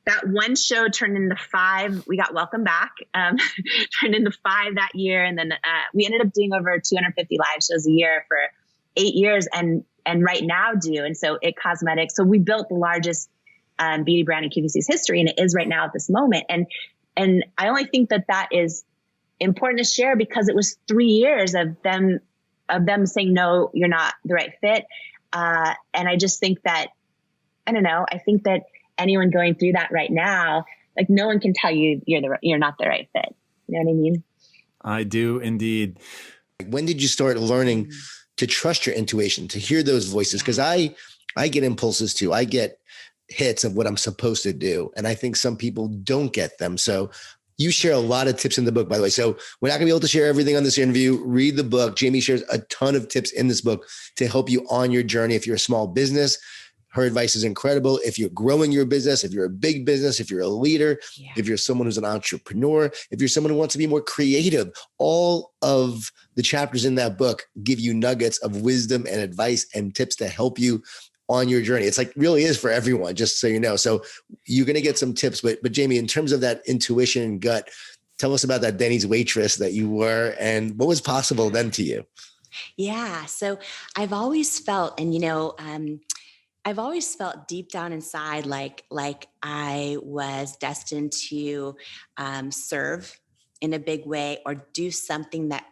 that one show turned into 5. We got Welcome Back, turned into 5 that year, and then we ended up doing over 250 live shows a year for 8 years, and right now do. And so It Cosmetics. So we built the largest beauty brand in QVC's history, and it is right now at this moment. And I only think that is important to share because it was 3 years of them saying, no, you're not the right fit. And I just think that, I don't know, I think that anyone going through that right now, like no one can tell you you're not the right fit. You know what I mean? I do indeed. When did you start learning to trust your intuition, to hear those voices? Because I get impulses too. I get hits of what I'm supposed to do. And I think some people don't get them. So you share a lot of tips in the book, by the way. So we're not gonna be able to share everything on this interview. Read the book. Jamie shares a ton of tips in this book to help you on your journey. If you're a small business, her advice is incredible. If you're growing your business, if you're a big business, if you're a leader, if you're someone who's an entrepreneur, if you're someone who wants to be more creative, all of the chapters in that book give you nuggets of wisdom and advice and tips to help you on your journey. It's like really is for everyone, just so you know. So you're going to get some tips, but Jamie, in terms of that intuition and gut, tell us about that Denny's waitress that you were and what was possible then to you. Yeah. So I've always felt, and I've always felt deep down inside like I was destined to serve in a big way or do something that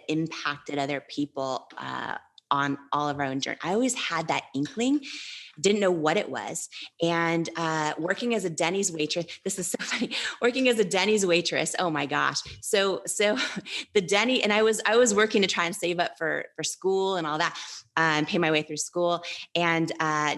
impacted other people on all of our own journey. I always had that inkling, didn't know what it was. And working as a Denny's waitress, this is so funny. Working as a Denny's waitress, oh my gosh. So the Denny, and I was working to try and save up for school and all that, pay my way through school. And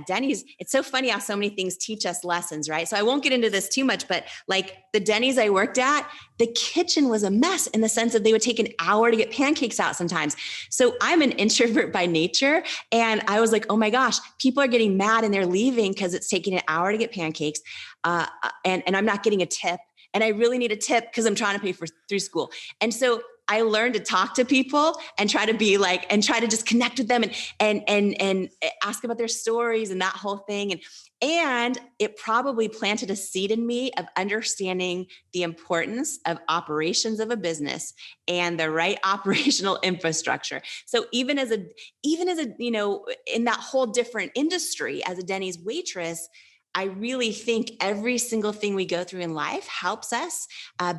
Denny's, it's so funny how so many things teach us lessons, right? So I won't get into this too much, but like the Denny's I worked at, the kitchen was a mess in the sense that they would take an hour to get pancakes out sometimes. So I'm an introvert by nature. And I was like, oh my gosh, people are getting mad and they're leaving because it's taking an hour to get pancakes. And I'm not getting a tip. And I really need a tip because I'm trying to pay through school. And so I learned to talk to people and try to be like, and try to just connect with them and ask about their stories and that whole thing. And it probably planted a seed in me of understanding the importance of operations of a business and the right operational infrastructure. So even as a, in that whole different industry as a Denny's waitress, I really think every single thing we go through in life helps us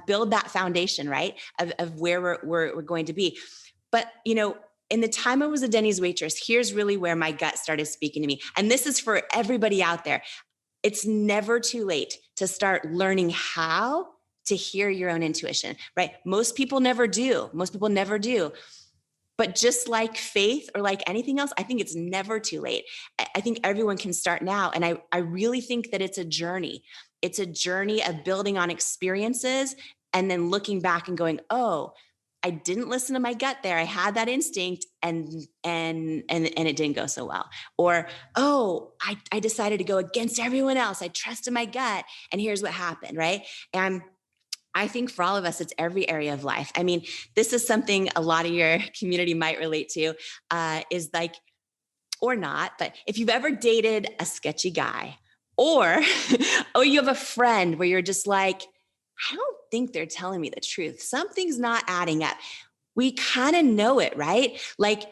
build that foundation, right, of where we're going to be. But, in the time I was a Denny's waitress, here's really where my gut started speaking to me. And this is for everybody out there. It's never too late to start learning how to hear your own intuition, right? Most people never do. But just like faith or like anything else, I think it's never too late. I think everyone can start now. And I really think that it's a journey. It's a journey of building on experiences and then looking back and going, oh, I didn't listen to my gut there. I had that instinct and it didn't go so well. Or, oh, I decided to go against everyone else. I trusted my gut and here's what happened, right? And I think for all of us, it's every area of life. I mean, this is something a lot of your community might relate to, is like, or not, but if you've ever dated a sketchy guy or you have a friend where you're just like, I don't think they're telling me the truth. Something's not adding up. We kind of know it, right? Like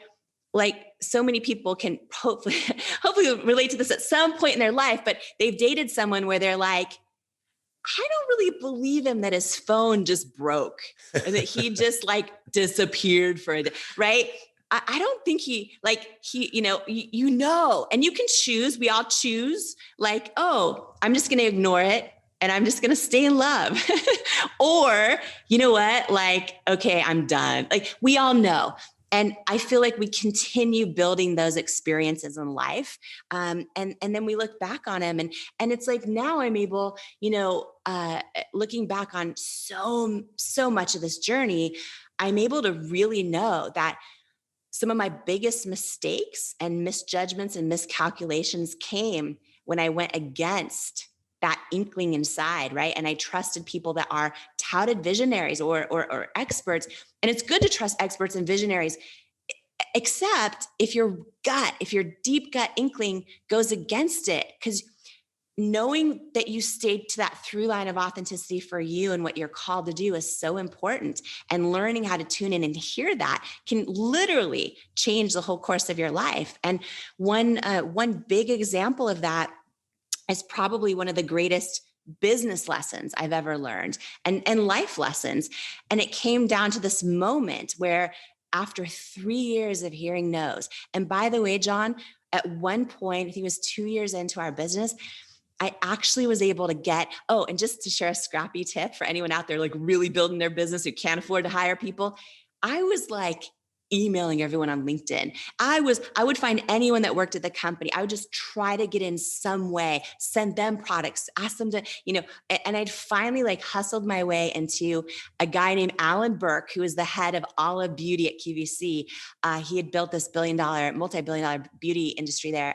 so many people can hopefully relate to this at some point in their life, but they've dated someone where they're like, I don't really believe him that his phone just broke and that he just like disappeared for a day, right? I don't think he, and you can choose, we all choose like, oh, I'm just going to ignore it and I'm just going to stay in love. Or, you know what? Like, okay, I'm done. Like we all know. And I feel like we continue building those experiences in life. And then we look back on them and it's like, now I'm able, looking back on so much of this journey, I'm able to really know that some of my biggest mistakes and misjudgments and miscalculations came when I went against that inkling inside, right? And I trusted people that are touted visionaries or experts. And it's good to trust experts and visionaries, except if your deep gut inkling goes against it, because knowing that you stayed to that through line of authenticity for you and what you're called to do is so important. And learning how to tune in and hear that can literally change the whole course of your life. And one big example of that is probably one of the greatest business lessons I've ever learned and life lessons. And it came down to this moment where after 3 years of hearing no's, and by the way, John, at one point, I think it was 2 years into our business, I actually was able to get, and just to share a scrappy tip for anyone out there, like really building their business who can't afford to hire people, I was like emailing everyone on LinkedIn. I would find anyone that worked at the company. I would just try to get in some way, send them products, ask them to, and I'd finally like hustled my way into a guy named Alan Burke, who was the head of Olive Beauty at QVC. He had built this multi-billion-dollar beauty industry there,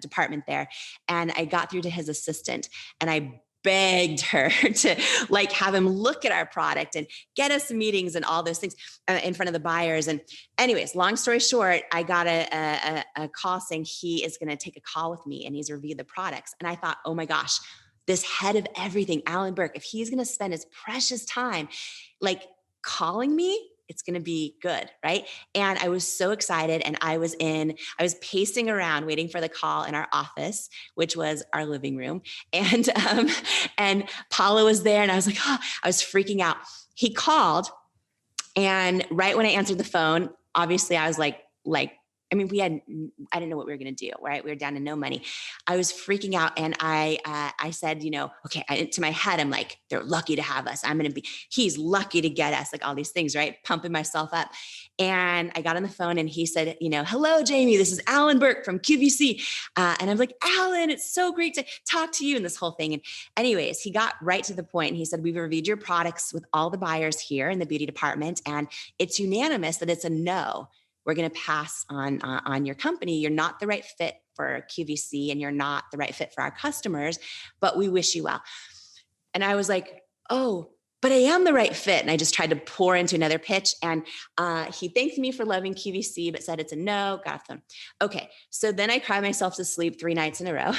department there. And I got through to his assistant and I begged her to like have him look at our product and get us meetings and all those things in front of the buyers. And anyways, long story short, I got a call saying he is going to take a call with me and he's reviewed the products. And I thought, oh my gosh, this head of everything, Alan Burke, if he's going to spend his precious time like calling me, it's going to be good. Right. And I was so excited. And I was pacing around waiting for the call in our office, which was our living room. And Paula was there and I was like, oh, I was freaking out. He called. And right when I answered the phone, obviously I was like, I mean, I didn't know what we were going to do, right? We were down to no money. I was freaking out. And I said, okay, to my head, I'm like, they're lucky to have us. He's lucky to get us, like all these things, right? Pumping myself up. And I got on the phone and he said, hello, Jamie, this is Alan Burke from QVC. And I'm like, Alan, it's so great to talk to you and this whole thing. And anyways, he got right to the point and he said, we've reviewed your products with all the buyers here in the beauty department. And it's unanimous that it's a no. We're going to pass on your company. You're not the right fit for QVC and you're not the right fit for our customers, but we wish you well. And I was like, oh, but I am the right fit. And I just tried to pour into another pitch. And he thanked me for loving QVC, but said it's a no, got off the phone. Okay. So then I cried myself to sleep 3 nights in a row.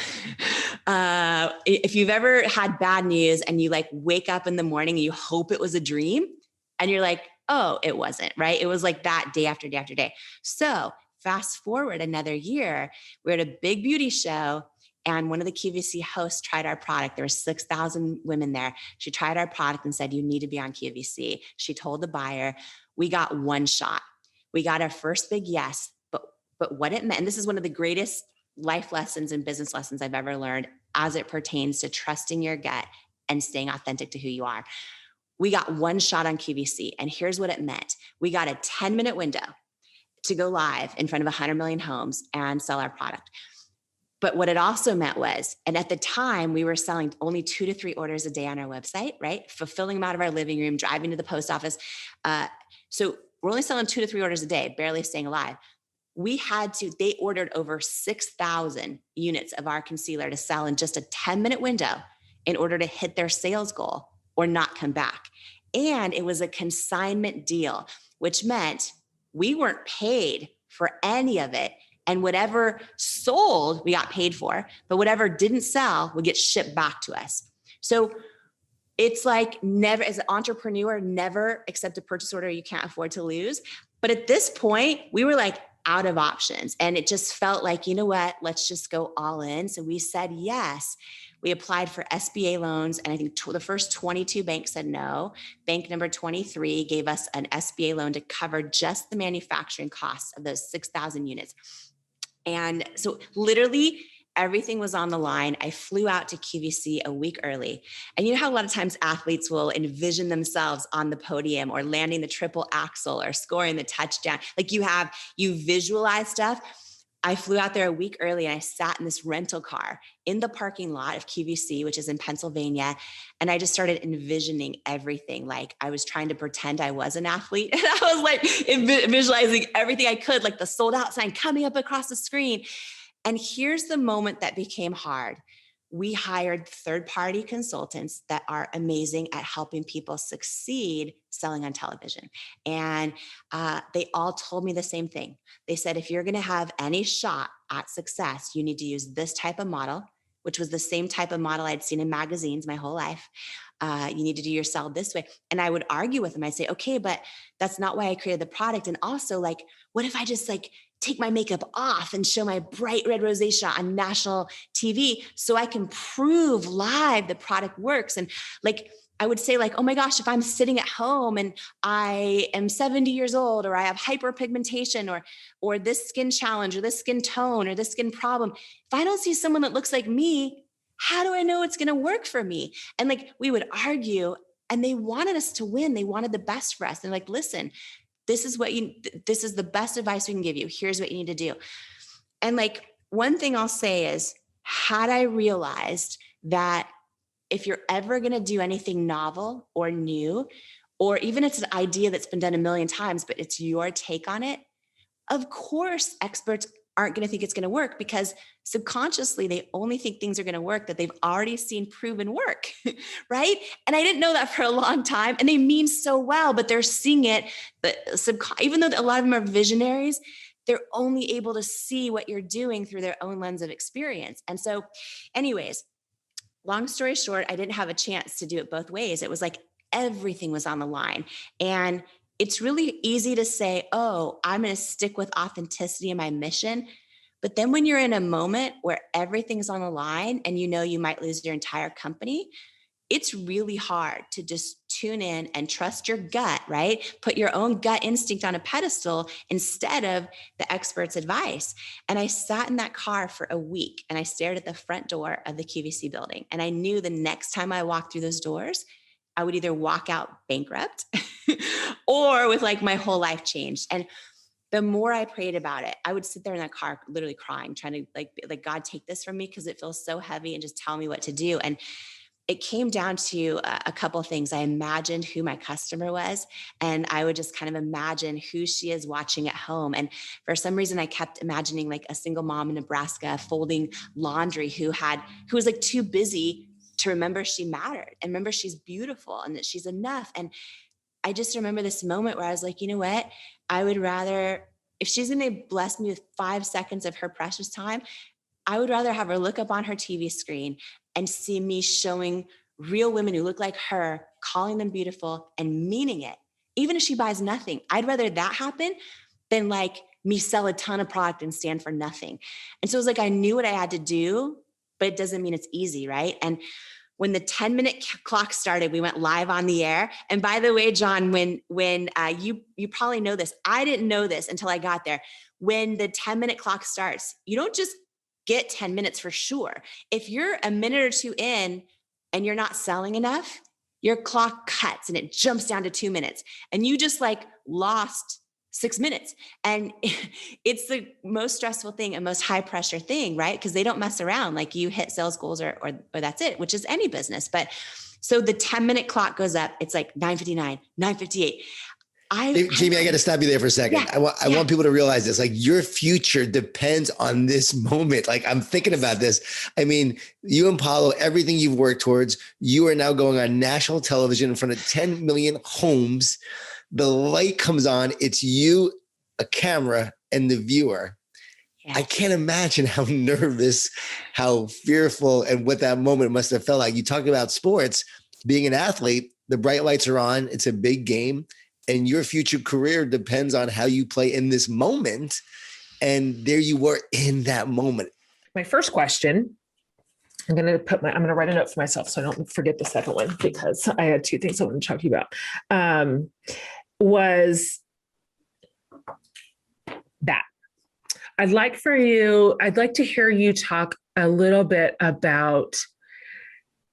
If you've ever had bad news and you like wake up in the morning and you hope it was a dream and you're like, oh, it wasn't, right? It was like that day after day after day. So fast forward another year, we're at a big beauty show and one of the QVC hosts tried our product. There were 6,000 women there. She tried our product and said, you need to be on QVC. She told the buyer, we got one shot. We got our first big yes, but what it meant, and this is one of the greatest life lessons and business lessons I've ever learned as it pertains to trusting your gut and staying authentic to who you are. We got one shot on QVC. And here's what it meant. We got a 10-minute window to go live in front of 100 million homes and sell our product. But what it also meant was, and at the time we were selling only 2 to 3 orders a day on our website, right? Fulfilling them out of our living room, driving to the post office. So we're only selling 2 to 3 orders a day, barely staying alive. They ordered over 6,000 units of our concealer to sell in just a 10-minute window in order to hit their sales goal or not come back. And it was a consignment deal, which meant we weren't paid for any of it. And whatever sold, we got paid for, but whatever didn't sell would get shipped back to us. So it's like never, as an entrepreneur, never accept a purchase order you can't afford to lose. But at this point, we were like out of options. And it just felt like, you know what, let's just go all in. So we said yes. We applied for SBA loans, and I think the first 22 banks said no. Bank number 23 gave us an SBA loan to cover just the manufacturing costs of those 6,000 units. And so literally everything was on the line. I flew out to QVC a week early. And you know how a lot of times athletes will envision themselves on the podium or landing the triple axel or scoring the touchdown. Like you visualize stuff. I flew out there a week early and I sat in this rental car in the parking lot of QVC, which is in Pennsylvania. And I just started envisioning everything. Like I was trying to pretend I was an athlete. And I was like visualizing everything I could, like the sold out sign coming up across the screen. And here's the moment that became hard. We hired third-party consultants that are amazing at helping people succeed selling on television. And they all told me the same thing. They said, if you're going to have any shot at success, you need to use this type of model, which was the same type of model I'd seen in magazines my whole life. You need to do your sell this way. And I would argue with them. I'd say, okay, but that's not why I created the product. And also, like, what if I just take my makeup off and show my bright red rosacea on national TV so I can prove live the product works? And like, I would say like, oh my gosh, if I'm sitting at home and I am 70 years old, or I have hyperpigmentation or this skin challenge or this skin tone or this skin problem, if I don't see someone that looks like me, how do I know it's going to work for me? And like, we would argue, and they wanted us to win. They wanted the best for us. And like, listen, this is the best advice we can give you. Here's what you need to do. And like, one thing I'll say is, had I realized that if you're ever going to do anything novel or new, or even it's an idea that's been done a million times, but it's your take on it, of course, experts aren't going to think it's going to work because subconsciously they only think things are going to work that they've already seen proven work, right? And I didn't know that for a long time. And they mean so well, but they're seeing it. But even though a lot of them are visionaries, they're only able to see what you're doing through their own lens of experience. And so anyways, long story short, I didn't have a chance to do it both ways. It was like everything was on the line. And it's really easy to say, oh, I'm going to stick with authenticity in my mission. But then when you're in a moment where everything's on the line and you know you might lose your entire company, it's really hard to just tune in and trust your gut, right? Put your own gut instinct on a pedestal instead of the expert's advice. And I sat in that car for a week and I stared at the front door of the QVC building. And I knew the next time I walked through those doors, I would either walk out bankrupt or with like my whole life changed. And the more I prayed about it, I would sit there in that car, literally crying, trying to like God, take this from me because it feels so heavy and just tell me what to do. And it came down to a couple of things. I imagined who my customer was, and I would just kind of imagine who she is watching at home. And for some reason, I kept imagining like a single mom in Nebraska folding laundry who was like too busy to remember she mattered and remember she's beautiful and that she's enough. And I just remember this moment where I was like, you know what? I would rather, if she's going to bless me with 5 seconds of her precious time, I would rather have her look up on her TV screen and see me showing real women who look like her, calling them beautiful and meaning it. Even if she buys nothing, I'd rather that happen than like me sell a ton of product and stand for nothing. And so it was like, I knew what I had to do, but it doesn't mean it's easy, right? And when the 10-minute clock started, we went live on the air. And by the way, John, when you probably know this, I didn't know this until I got there. When the 10-minute clock starts, you don't just get 10 minutes for sure. If you're a minute or two in and you're not selling enough, your clock cuts and it jumps down to 2 minutes and you just like lost 6 minutes. And it's the most stressful thing and most high pressure thing, right? Because they don't mess around. Like you hit sales goals or that's it, which is any business. But so the 10-minute clock goes up. It's like 9:59, 9:58. Jamie, I got to stop you there for a second. Yeah, I want people to realize this, like your future depends on this moment. Like I'm thinking about this. I mean, you and Paulo, everything you've worked towards, you are now going on national television in front of 10 million homes. The light comes on. It's you, a camera, and the viewer. Yeah. I can't imagine how nervous, how fearful, and what that moment must have felt like. You talk about sports, being an athlete, the bright lights are on. It's a big game. And your future career depends on how you play in this moment. And there you were in that moment. My first question, I'm going to write a note for myself so I don't forget the second one because I had 2 things I want to talk to you about. Was that I'd like to hear you talk a little bit about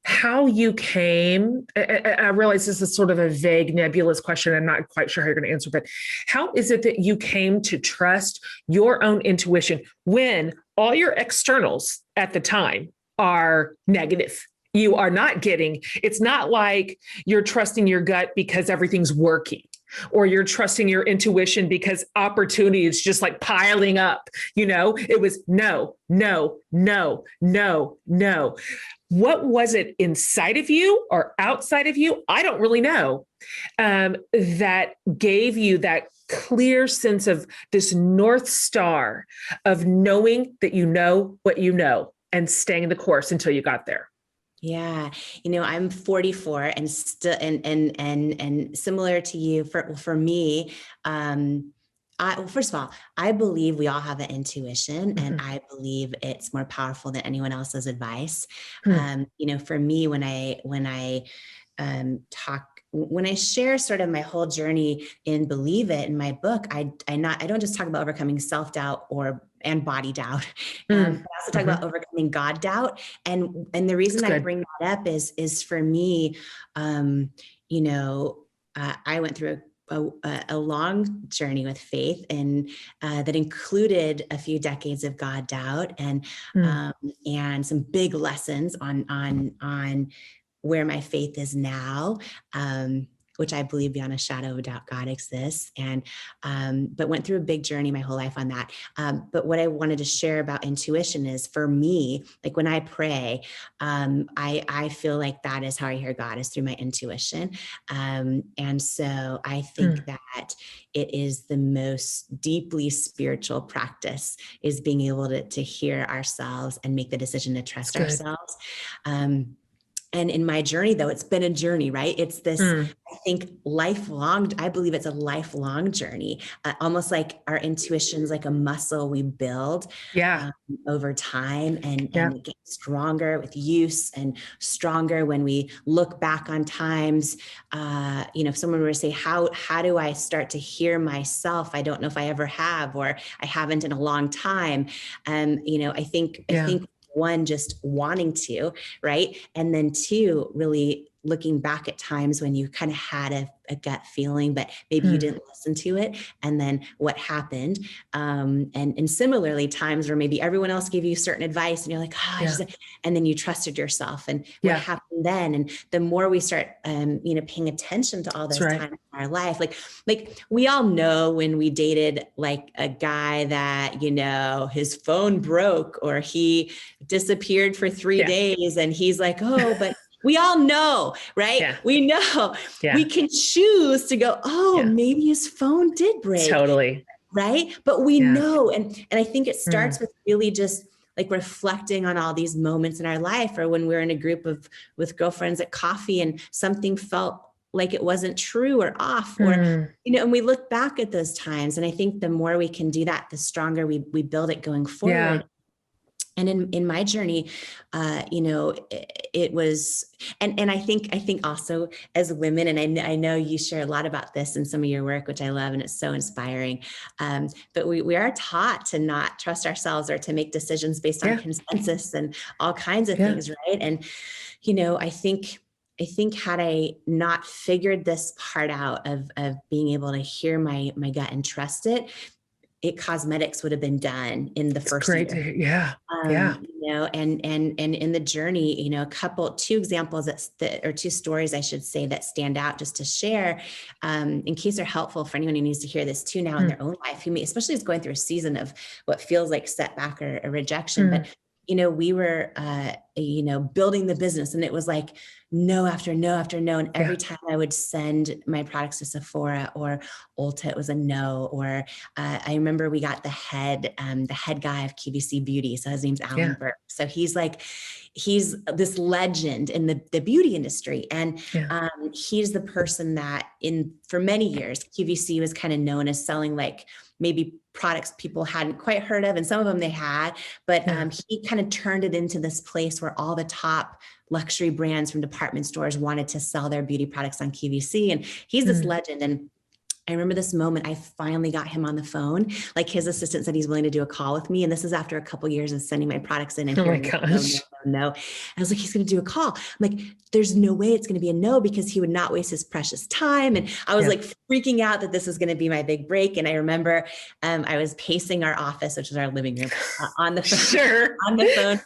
how you came. I realize this is sort of a vague, nebulous question. I'm not quite sure how you're going to answer, but how is it that you came to trust your own intuition when all your externals at the time are negative? You are not it's not like you're trusting your gut because everything's working, or you're trusting your intuition because opportunity is just like piling up. It was no, no, no, no, no. What was it inside of you or outside of you? I don't really know. That gave you that clear sense of this North Star of knowing that you know what you know and staying the course until you got there. Yeah. I'm 44 and still, and similar to you for me, first of all, I believe we all have an intuition, and I believe it's more powerful than anyone else's advice. For me, when I share sort of my whole journey in Believe It in my book, I don't just talk about overcoming self-doubt and body doubt. But I also talk about overcoming God doubt. And the reason I bring that up is for me, I went through a long journey with faith, and that included a few decades of God doubt and some big lessons on where my faith is now. which I believe beyond a shadow of a doubt God exists. And, but went through a big journey my whole life on that. But what I wanted to share about intuition is, for me, like when I pray, I feel like that is how I hear God, is through my intuition. And so I think that it is the most deeply spiritual practice, is being able to hear ourselves and make the decision to trust ourselves. And in my journey, though, it's been a journey, right? It's this, I think, lifelong, I believe it's a lifelong journey, almost like our intuition's like a muscle we build over time, and it gets stronger with use, and stronger when we look back on times. If someone were to say, how do I start to hear myself? I don't know if I ever have, or I haven't in a long time. I think one, just wanting to, right? And then two, really looking back at times when you kind of had a gut feeling, but maybe you didn't listen to it. And then what happened? And similarly, times where maybe everyone else gave you certain advice and you're like, and then you trusted yourself, and what happened then? And the more we start, paying attention to all those times in our life, like we all know when we dated like a guy that, his phone broke, or he disappeared for 3 days, and he's like, oh, but we all know, right? Yeah. We know we can choose to go, maybe his phone did break. Totally. Right. But we know. And I think it starts with really just like reflecting on all these moments in our life, or when we're in a group with girlfriends at coffee and something felt like it wasn't true or off, or, and we look back at those times. And I think the more we can do that, the stronger we build it going forward. Yeah. And in my journey, it was, and I think also as women, and I know you share a lot about this in some of your work, which I love, and it's so inspiring. But we are taught to not trust ourselves, or to make decisions based on consensus and all kinds of things, right? And, I think had I not figured this part out of being able to hear my gut and trust it, cosmetics would have been done in the first year. And in the journey, two examples or two stories, I should say, that stand out just to share, in case they're helpful for anyone who needs to hear this too now in their own life, who especially is going through a season of what feels like setback or a rejection. But, we were, building the business, and it was like no after no after no. And every time I would send my products to Sephora or Ulta, it was a no. Or I remember we got the head guy of QVC Beauty. So his name's Alan Burke. So he's this legend in the beauty industry. And he's the person that for many years, QVC was kind of known as selling like maybe products people hadn't quite heard of, and some of them they had, but he kind of turned it into this place where all the top luxury brands from department stores wanted to sell their beauty products on QVC. And he's this legend. And I remember this moment, I finally got him on the phone. Like, his assistant said he's willing to do a call with me. And this is after a couple of years of sending my products in and hearing no. I was like, he's going to do a call. I'm like, there's no way it's going to be a no, because he would not waste his precious time. And I was like freaking out that this was going to be my big break. And I remember I was pacing our office, which is our living room, on the phone, on the phone,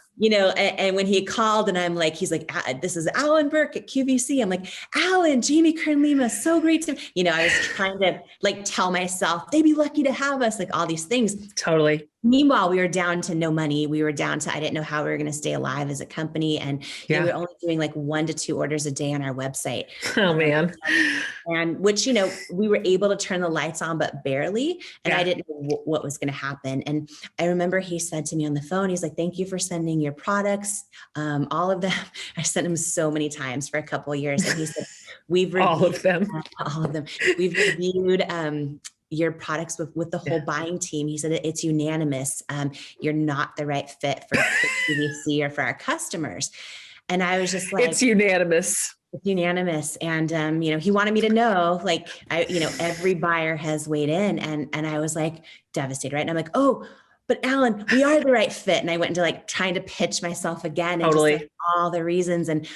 and when he called, and I'm like, he's like, this is Alan Burke at QVC. I'm like, Alan, Jamie Kern Lima, so great to, I was trying to like tell myself they'd be lucky to have us, like all these things. Totally. Meanwhile, we were down to no money. We were down to, I didn't know how we were going to stay alive as a company. And we were only doing like 1 to 2 orders a day on our website. Oh man. And which, we were able to turn the lights on, but barely. And I didn't know what was going to happen. And I remember he said to me on the phone, he's like, thank you for sending your products. All of them. I sent him so many times for a couple of years. And he said, we've reviewed all of them. We've reviewed, your products with the whole buying team. He said it's unanimous. You're not the right fit for QVC or for our customers. And I was just like, it's unanimous. It's unanimous. And, he wanted me to know, like, every buyer has weighed in, and I was like devastated. Right. And I'm like, oh, but Alan, we are the right fit. And I went into like trying to pitch myself again and just like all the reasons. And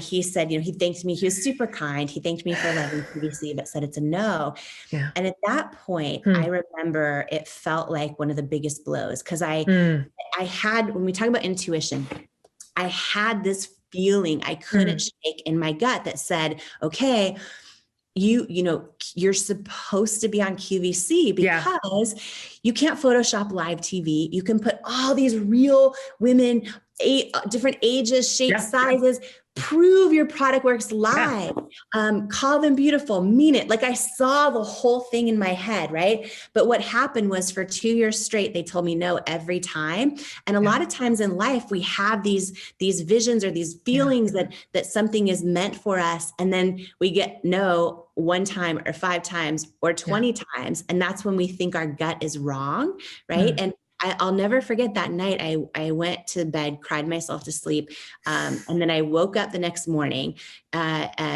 he said, he thanked me. He was super kind. He thanked me for loving QVC, but said it's a no. Yeah. And at that point, I remember it felt like one of the biggest blows, because I had, when we talk about intuition, I had this feeling I couldn't shake in my gut that said, okay, you're supposed to be on QVC because you can't Photoshop live TV. You can put all these real women, different ages, shapes, sizes, prove your product works live, call them beautiful, mean it. Like I saw the whole thing in my head, right? But what happened was for 2 years straight, they told me no every time. And a lot of times in life, we have these visions or these feelings that something is meant for us. And then we get no 1 time or 5 times or 20 times. And that's when we think our gut is wrong, right? And I'll never forget that night. I went to bed, cried myself to sleep. And then I woke up the next morning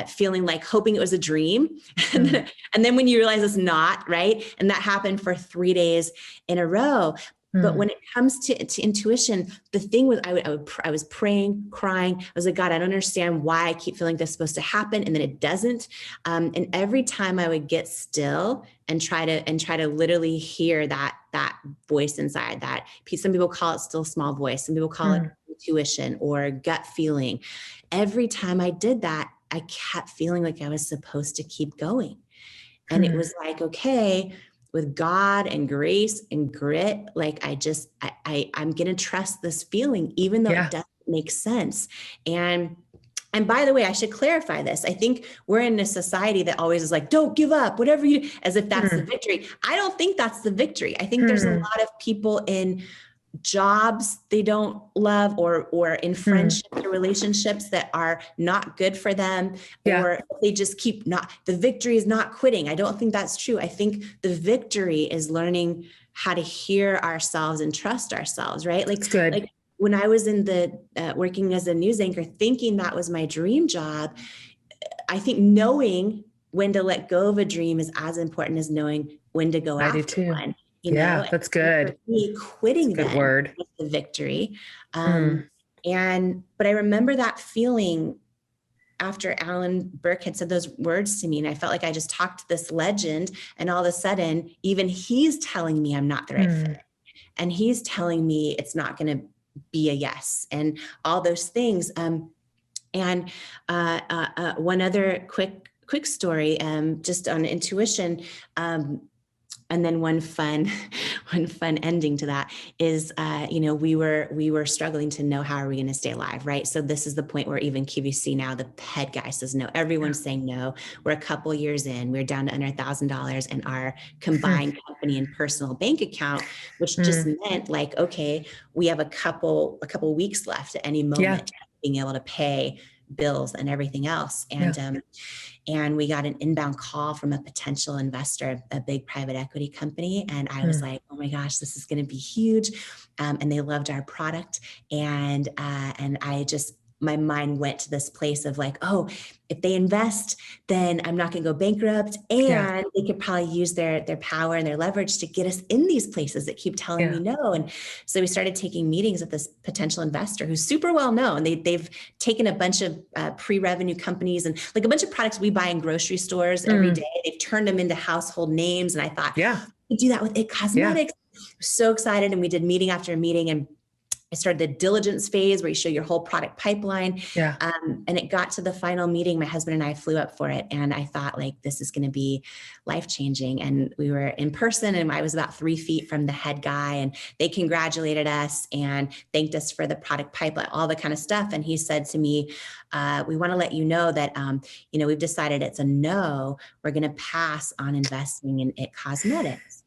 feeling like hoping it was a dream. And then when you realize it's not, right? And that happened for 3 days in a row. But when it comes to intuition, the thing was I was praying, crying. I was like, God, I don't understand why I keep feeling this is supposed to happen. And then it doesn't. And every time I would get still and try to literally hear that voice inside, that some people call it still small voice. Some people call it intuition or gut feeling. Every time I did that, I kept feeling like I was supposed to keep going. And it was like, okay, with God and grace and grit, like I'm going to trust this feeling, even though it doesn't make sense. And by the way, I should clarify this. I think we're in a society that always is like, don't give up, whatever you do, as if that's the victory. I don't think that's the victory. I think there's a lot of people in jobs they don't love or in friendships or relationships that are not good for them, or they just keep the victory is not quitting. I don't think that's true. I think the victory is learning how to hear ourselves and trust ourselves, right? Like, like when I was in the working as a news anchor, thinking that was my dream job, I think knowing when to let go of a dream is as important as knowing when to go after one. You know, that's good. For me, quitting good word. was the victory. But I remember that feeling after Alan Burke had said those words to me, and I felt like I just talked to this legend, and all of a sudden, even he's telling me I'm not the right fit, and he's telling me it's not going to be a yes, and all those things. One other quick story, just on intuition. And then one fun ending to that is, we were struggling to know how are we going to stay alive, right? So this is the point where even QVC now, the head guy says no. Everyone's saying no. We're a couple years in. We're down to under $1,000 in our combined company and personal bank account, which just meant like, okay, we have a couple weeks left at any moment being able to pay bills and everything else. And we got an inbound call from a potential investor, a big private equity company. And I was like, oh my gosh, this is going to be huge. And they loved our product. And my mind went to this place of like, oh, if they invest, then I'm not going to go bankrupt. And they could probably use their power and their leverage to get us in these places that keep telling me no. And so we started taking meetings with this potential investor who's super well known. They've taken a bunch of pre-revenue companies and like a bunch of products we buy in grocery stores every day. They've turned them into household names. And I thought, we do that with It Cosmetics. I was so excited. And we did meeting after meeting, and I started the diligence phase where you show your whole product pipeline. And it got to the final meeting. My husband and I flew up for it. And I thought like, this is going to be life-changing. And we were in person, and I was about 3 feet from the head guy, and they congratulated us and thanked us for the product pipeline, all the kind of stuff. And he said to me, we want to let you know that, we've decided it's a no. We're going to pass on investing in It Cosmetics.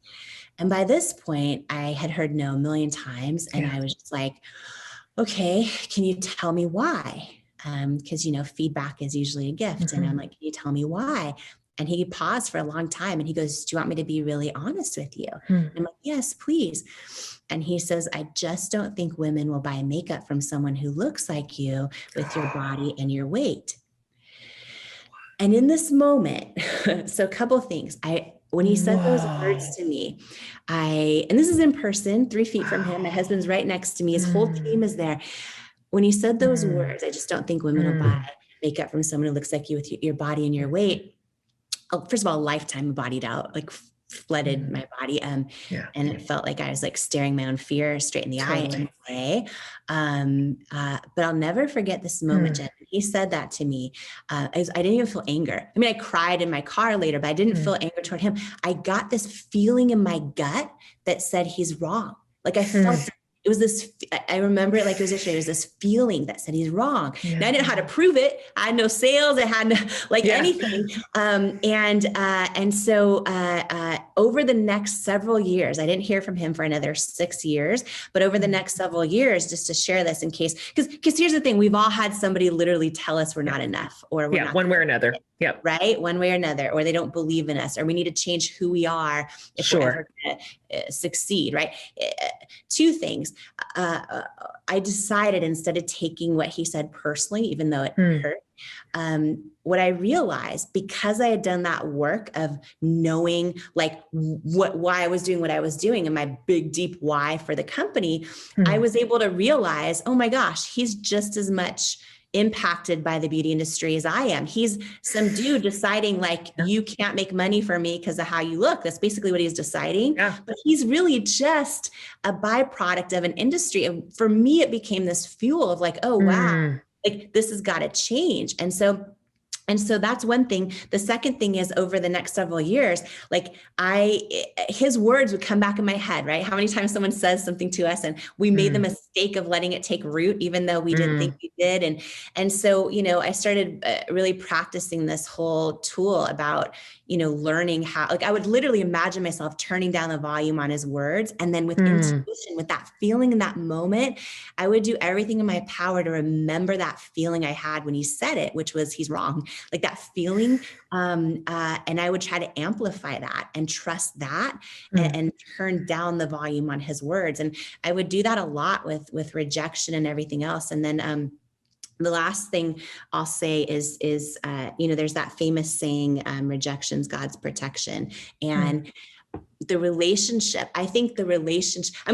And by this point, I had heard no a million times. And I was just like, okay, can you tell me why? Because, feedback is usually a gift. And I'm like, can you tell me why? And he paused for a long time, and he goes, do you want me to be really honest with you? And I'm like, yes, please. And he says, I just don't think women will buy makeup from someone who looks like you with your body and your weight. And in this moment, so a couple of things. When he said those words to me, and this is in person, 3 feet from him, my husband's right next to me, his whole team is there. When he said those words, I just don't think women will buy makeup from someone who looks like you with your body and your weight. First of all, a lifetime bodied out, like flooded my body. Yeah. And it felt like I was like staring my own fear straight in the eye in a way. But I'll never forget this moment, Jen. He said that to me. I didn't even feel anger. I mean, I cried in my car later, but I didn't feel anger toward him. I got this feeling in my gut that said he's wrong. Like I felt it was this, I remember it like it was yesterday. It was this feeling that said he's wrong. Yeah. Now I didn't know how to prove it. I had no sales. I had no, like anything. And so over the next several years, I didn't hear from him for another 6 years, but over the next several years, just to share this in case, because here's the thing, we've all had somebody literally tell us we're not enough, or we're not one way or another. Yep. Right. One way or another, or they don't believe in us, or we need to change who we are if we're ever going to succeed. Right. Two things. I decided, instead of taking what he said personally, even though it hurt, what I realized, because I had done that work of knowing like why I was doing what I was doing and my big, deep why for the company, I was able to realize, oh my gosh, he's just as much impacted by the beauty industry as I am. He's some dude deciding like, you can't make money for me because of how you look. That's basically what he's deciding. Yeah. But he's really just a byproduct of an industry. And for me, it became this fuel of like, oh, wow, like this has got to change. And so that's one thing. The second thing is, over the next several years, like his words would come back in my head, right? How many times someone says something to us and we made the mistake of letting it take root, even though we didn't think we did. And so, I started really practicing this whole tool about, learning how, like I would literally imagine myself turning down the volume on his words. And then with intuition, with that feeling in that moment, I would do everything in my power to remember that feeling I had when he said it, which was he's wrong. Like that feeling. And I would try to amplify that and trust that and turn down the volume on his words. And I would do that a lot with rejection and everything else. And then, the last thing I'll say is there's that famous saying, rejection's God's protection. And the relationship, I'm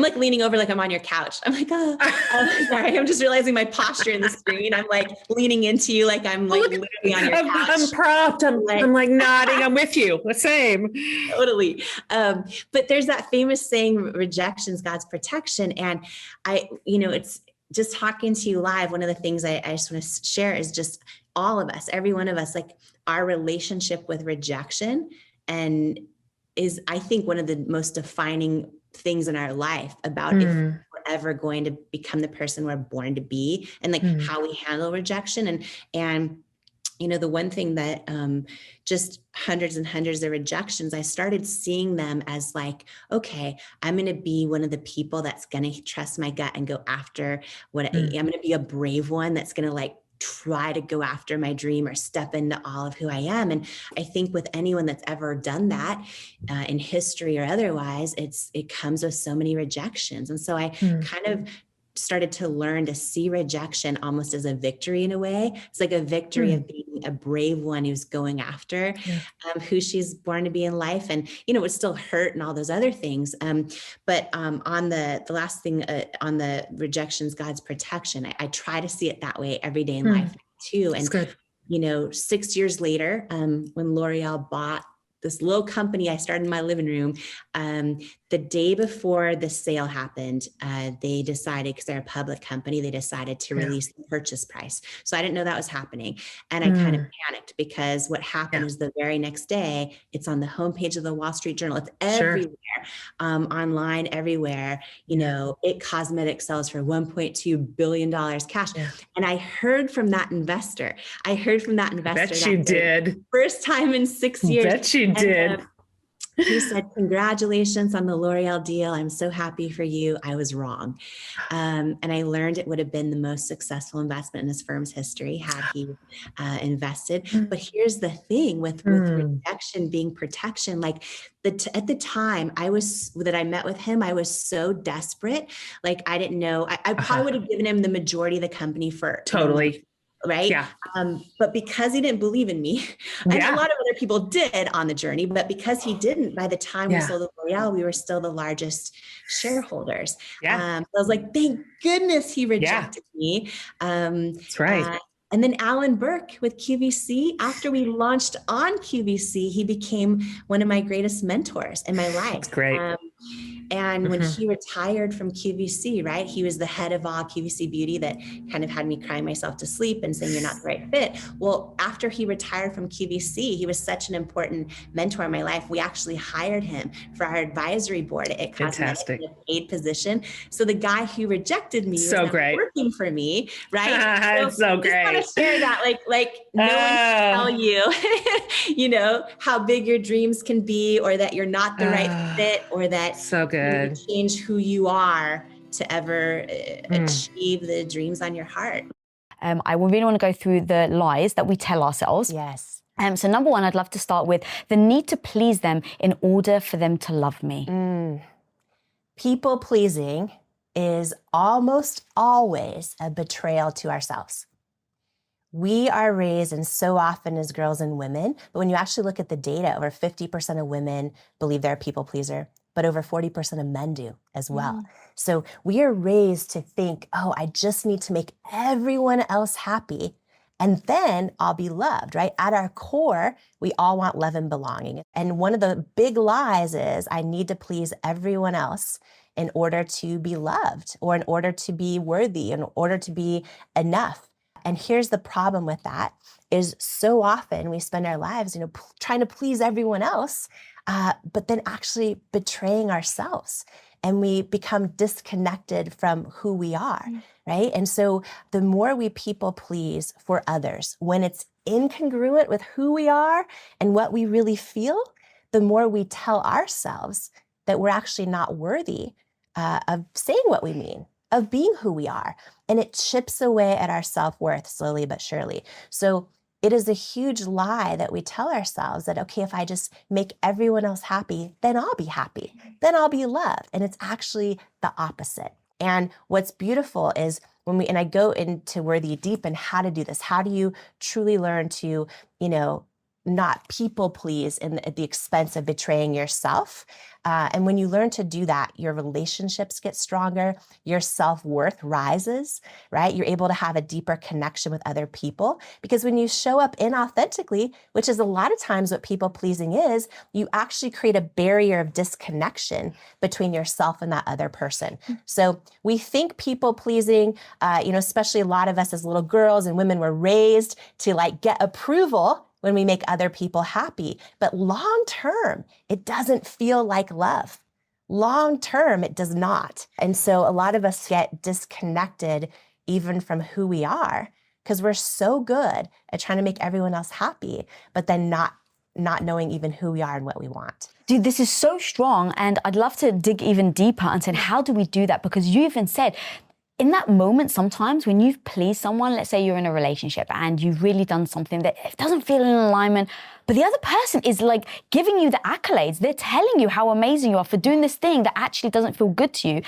like leaning over like I'm on your couch. I'm like, sorry, I'm just realizing my posture in the screen. I'm like leaning into you like I'm like literally on your couch. I'm propped. I'm like nodding. I'm with you. The same. Totally. But there's that famous saying, rejection's God's protection. And it's just talking to you live. One of the things I just want to share is just all of us, every one of us, like our relationship with rejection and is, I think, one of the most defining things in our life about if we're ever going to become the person we're born to be, and like how we handle rejection. And the one thing that just hundreds and hundreds of rejections, I started seeing them as like, okay, I'm going to be one of the people that's going to trust my gut and go after I'm going to be a brave one that's going to like try to go after my dream or step into all of who I am. And I think with anyone that's ever done that in history or otherwise, it comes with so many rejections. And so I kind of started to learn to see rejection almost as a victory in a way. It's like a victory of being a brave one who's going after who she's born to be in life. And, it would still hurt and all those other things. But on the last thing on the rejections, God's protection, I try to see it that way every day in life too. And, 6 years later, when L'Oreal bought this little company I started in my living room, the day before the sale happened, they decided, because they're a public company, they decided to release the purchase price. So I didn't know that was happening. And I kind of panicked, because what happened is the very next day, it's on the homepage of the Wall Street Journal. It's everywhere, online, everywhere. It Cosmetics sells for $1.2 billion cash. And I heard from that investor. Bet you did. First time in 6 years. Bet you did. He said, congratulations on the L'Oreal deal. I'm so happy for you. I was wrong. And I learned it would have been the most successful investment in his firm's history had he invested. But here's the thing with rejection being protection, like at the time that I met with him, I was so desperate. Like I didn't know, I probably would have given him the majority of the company for totally. Right. Yeah. But because he didn't believe in me, and a lot of other people did on the journey, but because he didn't, by the time we sold the L'Oreal, we were still the largest shareholders. So I was like, thank goodness he rejected me. That's right. And then Alan Burke with QVC, after we launched on QVC, he became one of my greatest mentors in my life. That's great. And when he retired from QVC, right, he was the head of all QVC Beauty that kind of had me crying myself to sleep and saying, you're not the right fit. Well, after he retired from QVC, he was such an important mentor in my life. We actually hired him for our advisory board at Cosmetics in a paid position. So the guy who rejected me was now working for me, right? It's so great. I just want to share that, like no one can tell you, you know, how big your dreams can be, or that you're not the right fit, or that so good. You change who you are to ever achieve the dreams on your heart. I really want to go through the lies that we tell ourselves. Yes. So number one, I'd love to start with the need to please them in order for them to love me. People pleasing is almost always a betrayal to ourselves. We are raised, and so often as girls and women, but when you actually look at the data, over 50% of women believe they're a people pleaser, but over 40% of men do as well. So we are raised to think, oh, I just need to make everyone else happy, and then I'll be loved, right? At our core, we all want love and belonging. And one of the big lies is I need to please everyone else in order to be loved, or in order to be worthy, in order to be enough. And here's the problem with that is so often we spend our lives, you know, trying to please everyone else, but then actually betraying ourselves. And we become disconnected from who we are, right? And so the more we people please for others, when it's incongruent with who we are and what we really feel, the more we tell ourselves that we're actually not worthy of saying what we mean, of being who we are. And it chips away at our self-worth slowly but surely. So it is a huge lie that we tell ourselves that, okay, if I just make everyone else happy, then I'll be happy, then I'll be loved. And it's actually the opposite. And what's beautiful is and I go into Worthy Deep and how to do this, how do you truly learn to, you know, not people please at the expense of betraying yourself. And when you learn to do that, your relationships get stronger, your self-worth rises, right? You're able to have a deeper connection with other people, because when you show up inauthentically, which is a lot of times what people pleasing is, you actually create a barrier of disconnection between yourself and that other person. So we think people pleasing, you know, especially a lot of us as little girls and women were raised to like get approval when we make other people happy. But long term, it doesn't feel like love. Long term, it does not. And so a lot of us get disconnected even from who we are, because we're so good at trying to make everyone else happy, but then not knowing even who we are and what we want. Dude, this is so strong. And I'd love to dig even deeper and say, how do we do that? Because you even said, in that moment, sometimes when you've pleased someone, let's say you're in a relationship and you've really done something that it doesn't feel in alignment, but the other person is like giving you the accolades. They're telling you how amazing you are for doing this thing that actually doesn't feel good to you.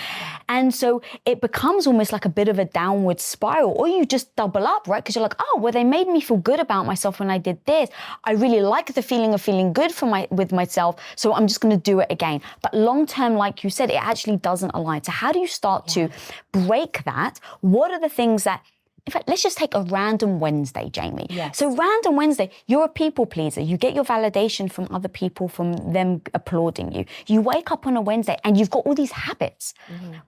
And so it becomes almost like a bit of a downward spiral, or you just double up, right? Because you're like, oh, well, they made me feel good about myself when I did this. I really like the feeling of feeling good with myself, so I'm just going to do it again. But long term, like you said, it actually doesn't align. So how do you start to break that? What are the things that, in fact, let's just take a random Wednesday, Jamie. Yes. So random Wednesday, you're a people pleaser. You get your validation from other people, from them applauding you. You wake up on a Wednesday and you've got all these habits,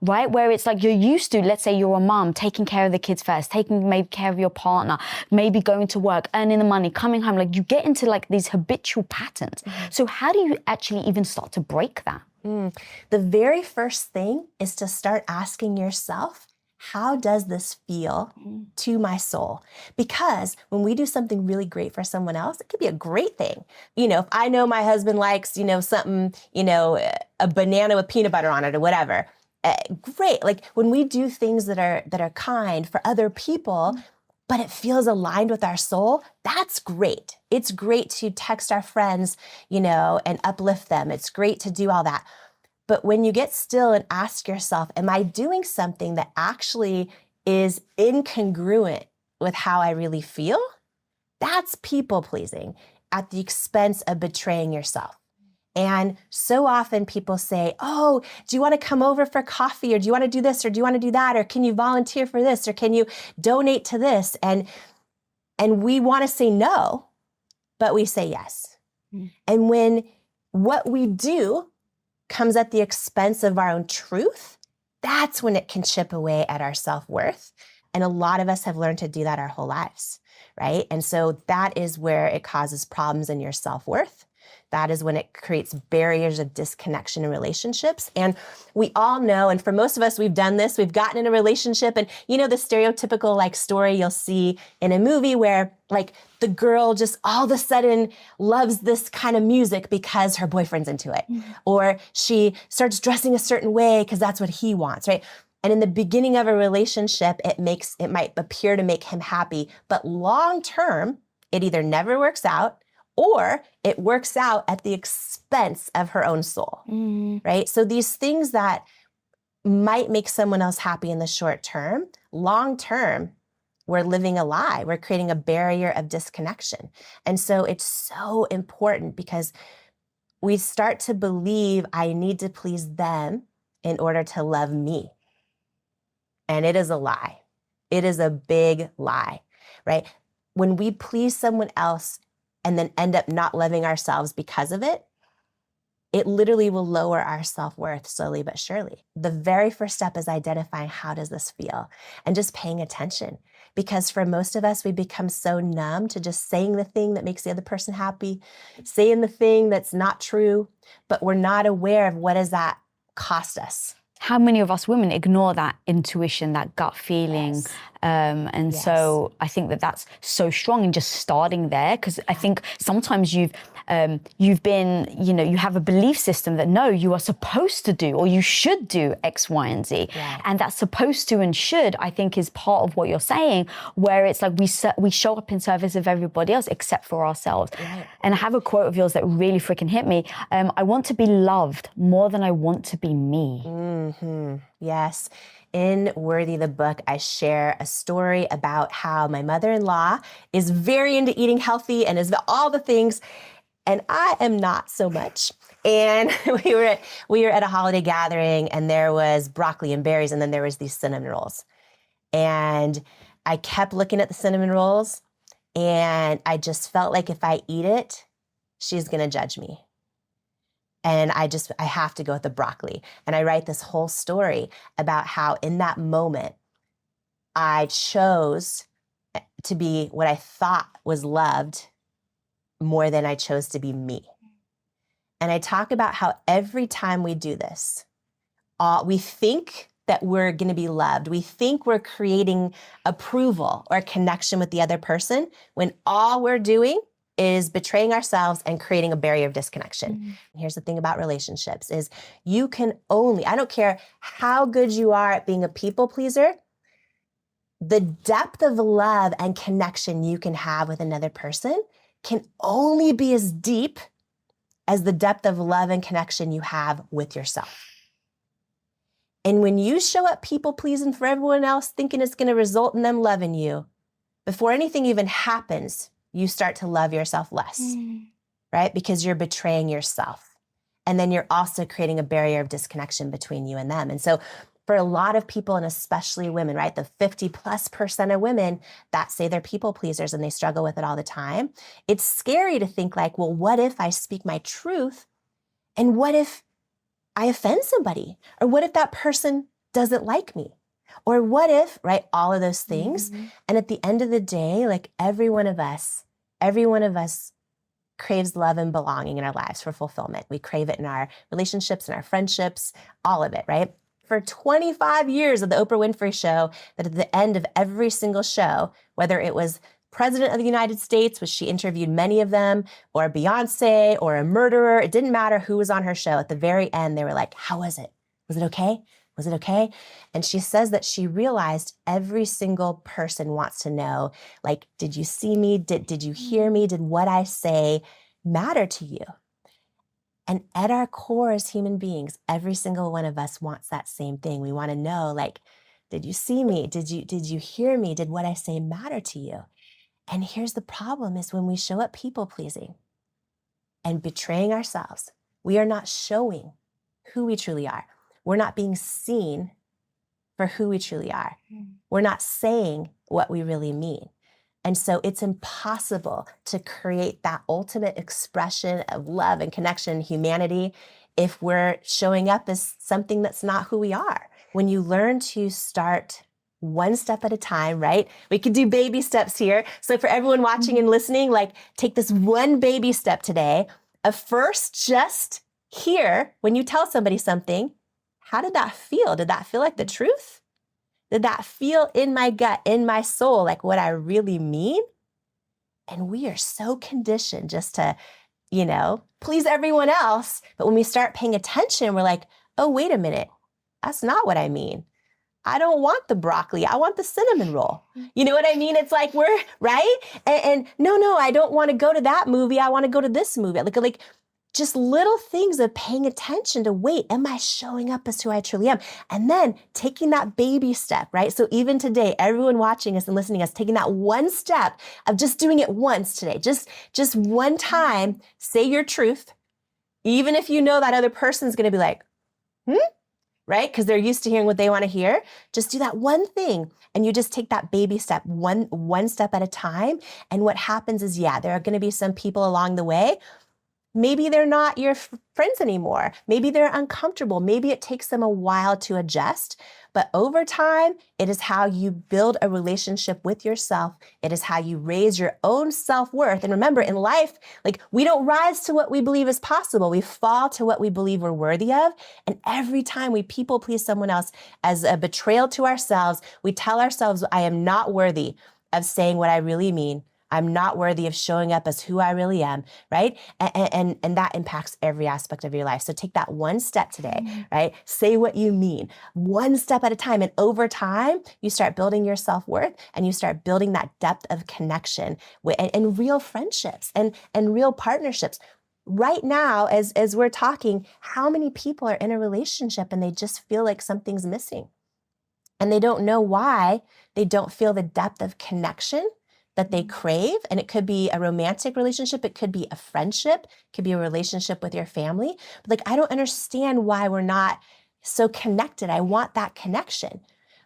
right? Where it's like you're used to, let's say you're a mom, taking care of the kids first, taking maybe care of your partner, maybe going to work, earning the money, coming home. Like you get into like these habitual patterns. So how do you actually even start to break that? The very first thing is to start asking yourself, how does this feel to my soul? Because when we do something really great for someone else, it could be a great thing. You know, if I know my husband likes, you know, something, you know, a banana with peanut butter on it or whatever, great. Like when we do things that are kind for other people, but it feels aligned with our soul, that's great. It's great to text our friends, you know, and uplift them. It's great to do all that. But when you get still and ask yourself, am I doing something that actually is incongruent with how I really feel? That's people pleasing at the expense of betraying yourself. And so often people say, oh, do you want to come over for coffee? Or do you want to do this? Or do you want to do that? Or can you volunteer for this? Or can you donate to this? And And we want to say no, but we say yes. And when what we do comes at the expense of our own truth, that's when it can chip away at our self-worth. And a lot of us have learned to do that our whole lives, right? And so that is where it causes problems in your self-worth. That is when it creates barriers of disconnection in relationships. And we all know, and for most of us, we've done this, we've gotten in a relationship, and you know the stereotypical like story you'll see in a movie where like the girl just all of a sudden loves this kind of music because her boyfriend's into it. Or she starts dressing a certain way because that's what he wants, right? And in the beginning of a relationship, it might appear to make him happy, but long term, it either never works out or it works out at the expense of her own soul, right? So these things that might make someone else happy in the short term, long term, we're living a lie. We're creating a barrier of disconnection. And so it's so important because we start to believe I need to please them in order to love me. And it is a lie. It is a big lie, right? When we please someone else and then end up not loving ourselves because of it, it literally will lower our self-worth slowly but surely. The very first step is identifying how does this feel and just paying attention. Because for most of us, we become so numb to just saying the thing that makes the other person happy, saying the thing that's not true, but we're not aware of what does that cost us. How many of us women ignore that intuition, that gut feeling? Yes. And so I think that that's so strong in just starting there, because I think sometimes you've been, you have a belief system that no, you are supposed to do or you should do X, Y, and Z. Right. And that supposed to and should, I think, is part of what you're saying, where it's like we show up in service of everybody else except for ourselves. Right. And I have a quote of yours that really freaking hit me. I want to be loved more than I want to be me. Mm-hmm. Yes. In Worthy the book, I share a story about how my mother-in-law is very into eating healthy and is all the things, and I am not so much. And we were at a holiday gathering, and there was broccoli and berries, and then there was these cinnamon rolls. And I kept looking at the cinnamon rolls, and I just felt like if I eat it, she's gonna judge me. And I have to go with the broccoli. And I write this whole story about how in that moment, I chose to be what I thought was loved more than I chose to be me. And I talk about how every time we do this, we think that we're going to be loved. We think we're creating approval or connection with the other person when all we're doing is betraying ourselves and creating a barrier of disconnection. Mm-hmm. Here's the thing about relationships is you can only, I don't care how good you are at being a people pleaser, the depth of love and connection you can have with another person can only be as deep as the depth of love and connection you have with yourself. And when you show up people pleasing for everyone else, thinking it's going to result in them loving you, before anything even happens, you start to love yourself less, right? Because you're betraying yourself. And then you're also creating a barrier of disconnection between you and them. And so for a lot of people, and especially women, right? The 50+% of women that say they're people pleasers and they struggle with it all the time. It's scary to think like, well, what if I speak my truth? And what if I offend somebody? Or what if that person doesn't like me? Or what if, right, all of those things. Mm-hmm. And at the end of the day, like every one of us craves love and belonging in our lives for fulfillment. We crave it in our relationships and our friendships, all of it, right? For 25 years of the Oprah Winfrey Show, that at the end of every single show, whether it was President of the United States, which she interviewed many of them, or Beyonce, or a murderer, it didn't matter who was on her show. At the very end, they were like, how was it? Was it okay? Was it okay? And she says that she realized every single person wants to know, like, did you see me? Did you hear me? Did what I say matter to you? And at our core as human beings, every single one of us wants that same thing. We want to know, like, did you see me? Did you hear me? Did what I say matter to you? And here's the problem is when we show up people pleasing and betraying ourselves, we are not showing who we truly are. We're not being seen for who we truly are. We're not saying what we really mean. And so it's impossible to create that ultimate expression of love and connection and humanity if we're showing up as something that's not who we are. When you learn to start one step at a time, right? We could do baby steps here. So for everyone watching and listening, like take this one baby step today of first just hear when you tell somebody something, how did that feel? Did that feel like the truth? Did that feel in my gut, in my soul, like what I really mean? And we are so conditioned just to, please everyone else. But when we start paying attention, we're like, oh, wait a minute. That's not what I mean. I don't want the broccoli. I want the cinnamon roll. You know what I mean? It's like we're, right? And no, I don't want to go to that movie. I want to go to this movie. Like just little things of paying attention to, wait, am I showing up as who I truly am? And then taking that baby step, right? So even today, everyone watching us and listening to us, taking that one step of just doing it once today, just one time, say your truth, even if you know that other person's going to be like, right? Because they're used to hearing what they want to hear. Just do that one thing. And you just take that baby step, one step at a time. And what happens is, there are going to be some people along the way. Maybe they're not your friends anymore. Maybe they're uncomfortable. Maybe it takes them a while to adjust. But over time, it is how you build a relationship with yourself. It is how you raise your own self-worth. And remember, in life, like we don't rise to what we believe is possible. We fall to what we believe we're worthy of. And every time we people please someone else as a betrayal to ourselves, we tell ourselves, I am not worthy of saying what I really mean. I'm not worthy of showing up as who I really am, right? And that impacts every aspect of your life. So take that one step today, right? Say what you mean, one step at a time. And over time, you start building your self-worth and you start building that depth of connection and real friendships and real partnerships. Right now, as we're talking, how many people are in a relationship and they just feel like something's missing? And they don't know why. They don't feel the depth of connection that they crave. And it could be a romantic relationship. It could be a friendship. It could be a relationship with your family. But like, I don't understand why we're not so connected. I want that connection.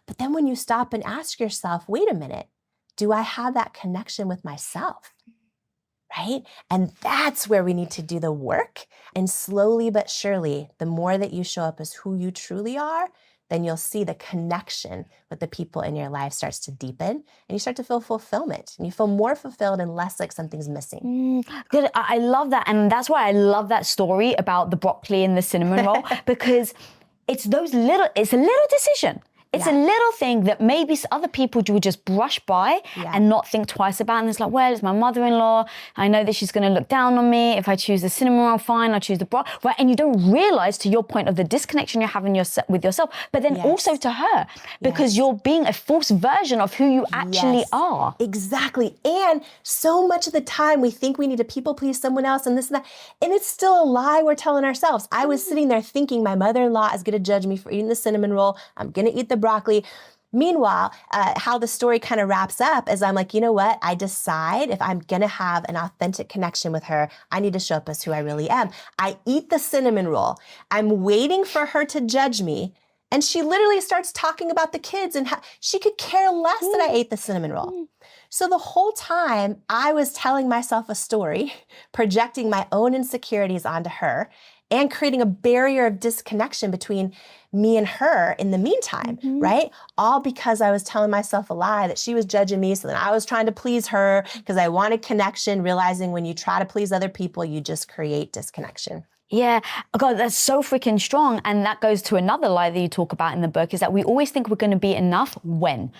But then when you stop and ask yourself, wait a minute, do I have that connection with myself? Right? And that's where we need to do the work. And slowly but surely, the more that you show up as who you truly are, then you'll see the connection with the people in your life starts to deepen and you start to feel fulfillment and you feel more fulfilled and less like something's missing. Good. I love that. And that's why I love that story about the broccoli and the cinnamon roll, because it's a little decision. It's a little thing that maybe other people would just brush by and not think twice about. And it's like, well, it's my mother-in-law. I know that she's going to look down on me. If I choose the cinnamon roll, fine, I'll choose the broccoli. Right? And you don't realize, to your point, of the disconnection you're having with yourself, but then also to her, because you're being a false version of who you actually are. Exactly. And so much of the time we think we need to people please someone else and this and that. And it's still a lie we're telling ourselves. I was sitting there thinking my mother-in-law is going to judge me for eating the cinnamon roll. I'm going to eat the broccoli. Meanwhile, how the story kind of wraps up is I'm like, you know what? I decide if I'm going to have an authentic connection with her, I need to show up as who I really am. I eat the cinnamon roll. I'm waiting for her to judge me. And she literally starts talking about the kids and how she could care less that I ate the cinnamon roll. So the whole time I was telling myself a story, projecting my own insecurities onto her, and creating a barrier of disconnection between me and her in the meantime, right? All because I was telling myself a lie that she was judging me. So then I was trying to please her because I wanted connection, realizing when you try to please other people, you just create disconnection. Yeah, God, that's so freaking strong. And that goes to another lie that you talk about in the book, is that we always think we're going to be enough when.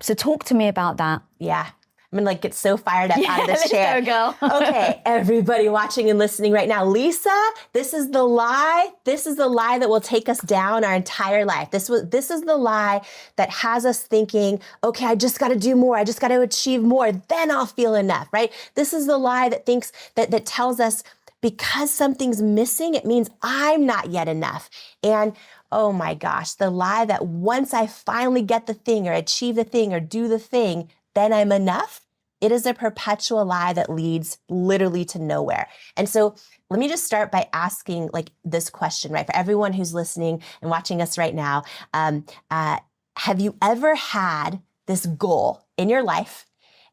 So talk to me about that. Yeah. I'm gonna get so fired up out of this chair. Let's go, girl. Okay, everybody watching and listening right now. Lisa, this is the lie. This is the lie that will take us down our entire life. This is the lie that has us thinking, okay, I just gotta do more. I just gotta achieve more. Then I'll feel enough, right? This is the lie that thinks, that tells us because something's missing, it means I'm not yet enough. And oh my gosh, the lie that once I finally get the thing or achieve the thing or do the thing, then I'm enough. It is a perpetual lie that leads literally to nowhere. And so let me just start by asking like this question, right? For everyone who's listening and watching us right now, have you ever had this goal in your life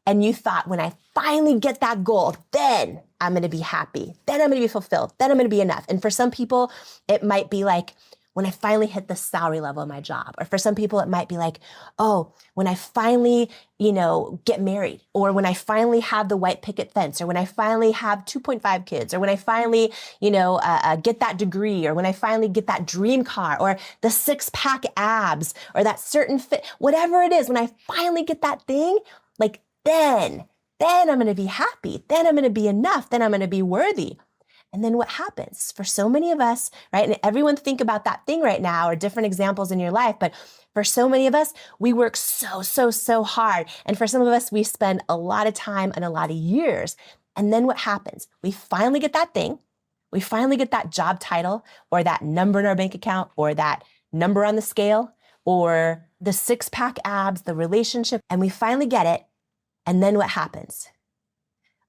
and you thought, when I finally get that goal, then I'm going to be happy. Then I'm going to be fulfilled. Then I'm going to be enough. And for some people, it might be like, when I finally hit the salary level of my job. Or for some people, it might be like, oh, when I finally, get married, or when I finally have the white picket fence, or when I finally have 2.5 kids, or when I finally, get that degree, or when I finally get that dream car, or the 6-pack abs, or that certain fit, whatever it is, when I finally get that thing, like then I'm going to be happy. Then I'm going to be enough. Then I'm going to be worthy. And then what happens for so many of us, right? And everyone think about that thing right now, or different examples in your life. But for so many of us, we work so hard. And for some of us, we spend a lot of time and a lot of years. And then what happens? We finally get that thing. We finally get that job title, or that number in our bank account, or that number on the scale, or the 6-pack abs, the relationship, and we finally get it. And then what happens?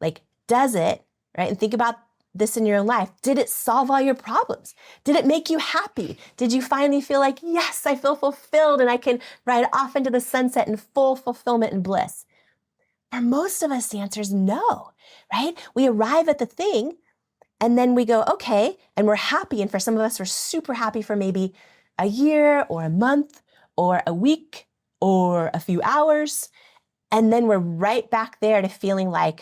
Like, does it, right? And think about this in your own life. Did it solve all your problems? Did it make you happy? Did you finally feel like, yes, I feel fulfilled and I can ride off into the sunset in full fulfillment and bliss? For most of us, the answer is no, right? We arrive at the thing and then we go, okay, and we're happy. And for some of us, we're super happy for maybe a year or a month or a week or a few hours. And then we're right back there to feeling like,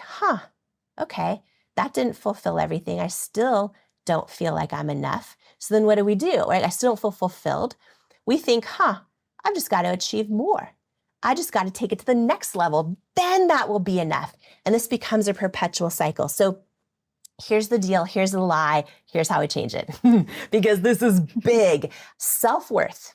okay, that didn't fulfill everything. I still don't feel like I'm enough. So then what do we do, right? I still don't feel fulfilled. We think, I've just got to achieve more. I just got to take it to the next level. Then that will be enough. And this becomes a perpetual cycle. So here's the deal. Here's the lie. Here's how we change it. Because this is big. Self-worth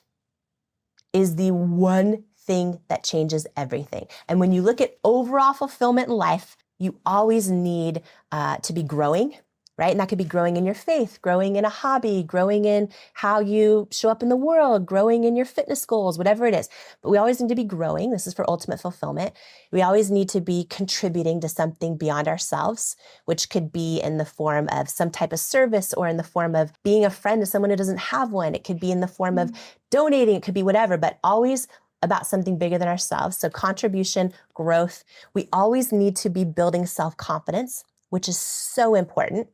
is the one thing that changes everything. And when you look at overall fulfillment in life, you always need to be growing, right? And that could be growing in your faith, growing in a hobby, growing in how you show up in the world, growing in your fitness goals, whatever it is. But we always need to be growing. This is for ultimate fulfillment. We always need to be contributing to something beyond ourselves, which could be in the form of some type of service, or in the form of being a friend to someone who doesn't have one. It could be in the form of donating. It could be whatever, but always about something bigger than ourselves. So contribution, growth. We always need to be building self-confidence, which is so important.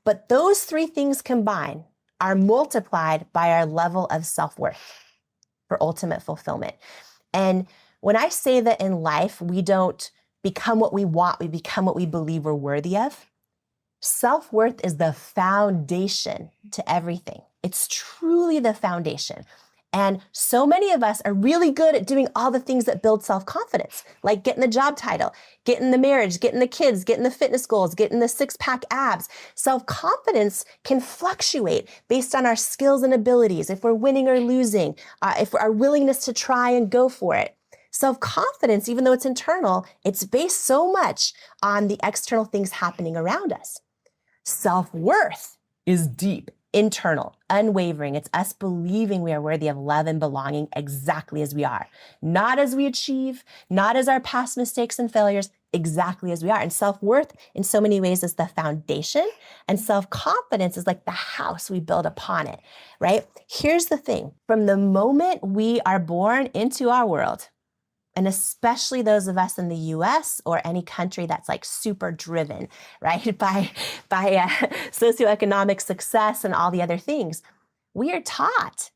But those three things combined are multiplied by our level of self-worth for ultimate fulfillment. And when I say that in life, we don't become what we want, we become what we believe we're worthy of, self-worth is the foundation to everything. It's truly the foundation. And so many of us are really good at doing all the things that build self-confidence, like getting the job title, getting the marriage, getting the kids, getting the fitness goals, getting the 6-pack abs. Self-confidence can fluctuate based on our skills and abilities, if we're winning or losing, if our willingness to try and go for it. Self-confidence, even though it's internal, it's based so much on the external things happening around us. Self-worth is deep, internal, unwavering. It's us believing we are worthy of love and belonging exactly as we are. Not as we achieve, not as our past mistakes and failures, exactly as we are. And self-worth in so many ways is the foundation, and self-confidence is like the house we build upon it, right? Here's the thing. From the moment we are born into our world, and especially those of us in the US or any country that's like super driven, right, by socioeconomic success and all the other things, we are taught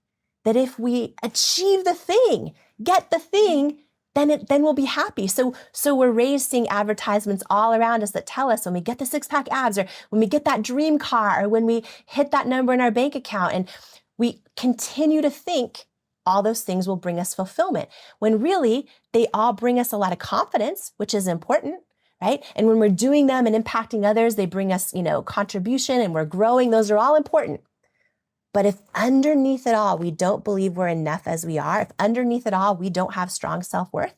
that if we achieve the thing, get the thing, then we'll be happy. So we're raised seeing advertisements all around us that tell us when we get the 6-pack abs, or when we get that dream car, or when we hit that number in our bank account, and we continue to think all those things will bring us fulfillment, when really they all bring us a lot of confidence, which is important, right? And when we're doing them and impacting others, they bring us, contribution, and we're growing. Those are all important. But if underneath it all, we don't believe we're enough as we are, if underneath it all, we don't have strong self-worth,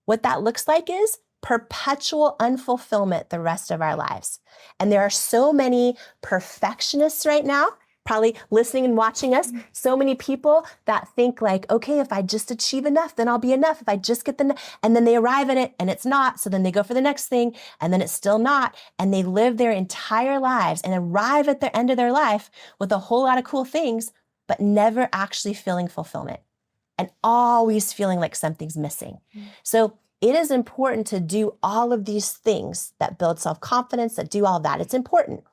what that looks like is perpetual unfulfillment the rest of our lives. And there are so many perfectionists right now, probably listening and watching us, so many people that think like, okay, if I just achieve enough, then I'll be enough. If I just get and then they arrive at it and it's not. So then they go for the next thing and then it's still not. And they live their entire lives and arrive at the end of their life with a whole lot of cool things, but never actually feeling fulfillment and always feeling like something's missing. So it is important to do all of these things that build self-confidence, that do all that. It's important.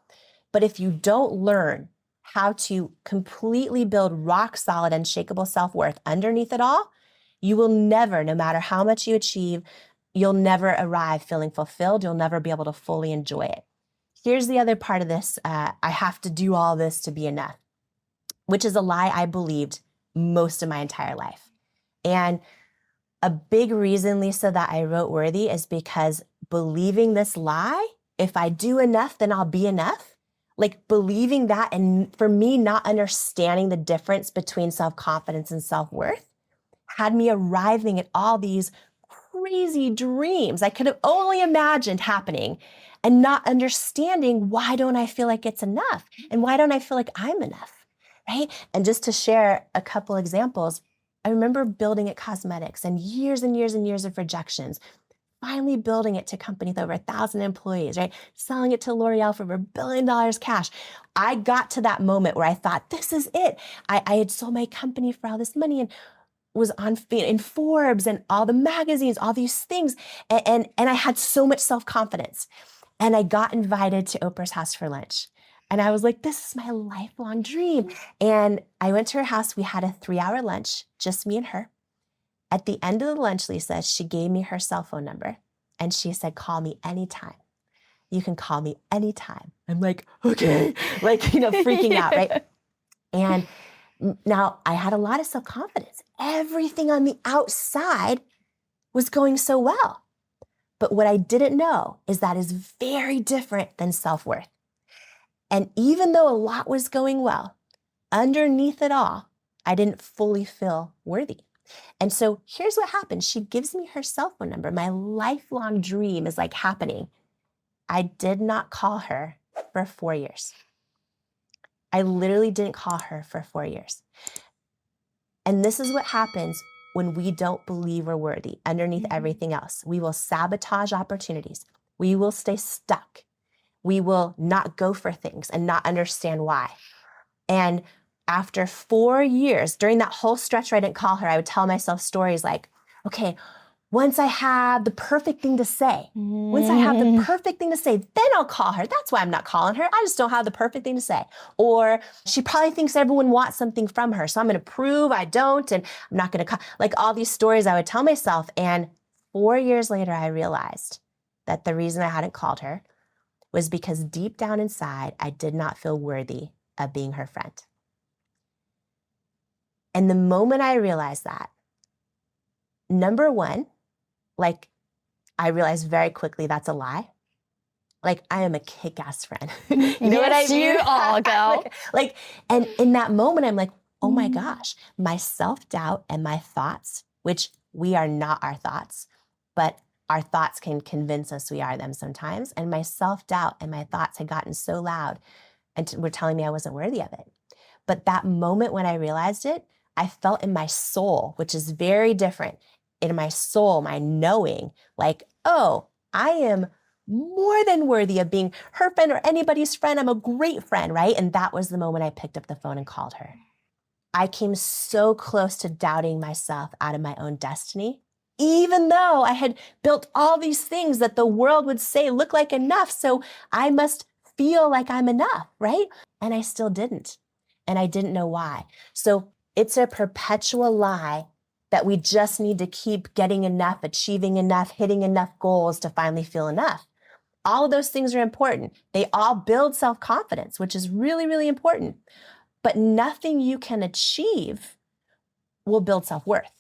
But if you don't learn how to completely build rock solid, unshakable self-worth underneath it all, you will never, no matter how much you achieve, you'll never arrive feeling fulfilled. You'll never be able to fully enjoy it. Here's the other part of this. I have to do all this to be enough, which is a lie I believed most of my entire life. And a big reason, Lisa, that I wrote Worthy is because believing this lie, if I do enough, then I'll be enough. Like believing that, and for me, not understanding the difference between self-confidence and self-worth had me arriving at all these crazy dreams I could have only imagined happening, and not understanding, why don't I feel like it's enough? And why don't I feel like I'm enough, right? And just to share a couple examples, I remember building at cosmetics and years and years and years of rejections, finally building it to a company with over 1,000 employees, right? Selling it to L'Oreal for over $1 billion cash. I got to that moment where I thought, this is it. I had sold my company for all this money and was on in Forbes and all the magazines, all these things. And I had so much self-confidence. And I got invited to Oprah's house for lunch. And I was like, this is my lifelong dream. And I went to her house. We had a 3-hour lunch, just me and her. At the end of the lunch, Lisa, she gave me her cell phone number. And she said, call me anytime. You can call me anytime. I'm like, okay, like, freaking out, right? And now I had a lot of self-confidence. Everything on the outside was going so well. But what I didn't know is that is very different than self-worth. And even though a lot was going well, underneath it all, I didn't fully feel worthy. And so here's what happened. She gives me her cell phone number. My lifelong dream is like happening. I did not call her for 4 years. I literally didn't call her for 4 years. And this is what happens when we don't believe we're worthy underneath everything else. We will sabotage opportunities. We will stay stuck. We will not go for things and not understand why. And after 4 years, during that whole stretch where I didn't call her, I would tell myself stories like, okay, once I have the perfect thing to say, then I'll call her. That's why I'm not calling her. I just don't have the perfect thing to say. Or she probably thinks everyone wants something from her, so I'm going to prove I don't, and I'm not going to call. Like all these stories I would tell myself. And 4 years later, I realized that the reason I hadn't called her was because deep down inside, I did not feel worthy of being her friend. And the moment I realized that, number one, like I realized very quickly that's a lie. Like I am a kick-ass friend. You know what I mean? You are, girl. like, and in that moment, I'm like, oh my gosh, my self-doubt and my thoughts, which we are not our thoughts, but our thoughts can convince us we are them sometimes. And my self-doubt and my thoughts had gotten so loud and were telling me I wasn't worthy of it. But that moment when I realized it, I felt in my soul, which is very different. In my soul, my knowing, like, oh, I am more than worthy of being her friend or anybody's friend. I'm a great friend, right? And that was the moment I picked up the phone and called her. I came so close to doubting myself out of my own destiny, even though I had built all these things that the world would say look like enough, so I must feel like I'm enough, right? And I still didn't. And I didn't know why. So it's a perpetual lie that we just need to keep getting enough, achieving enough, hitting enough goals to finally feel enough. All of those things are important. They all build self-confidence, which is really, really important. But nothing you can achieve will build self-worth.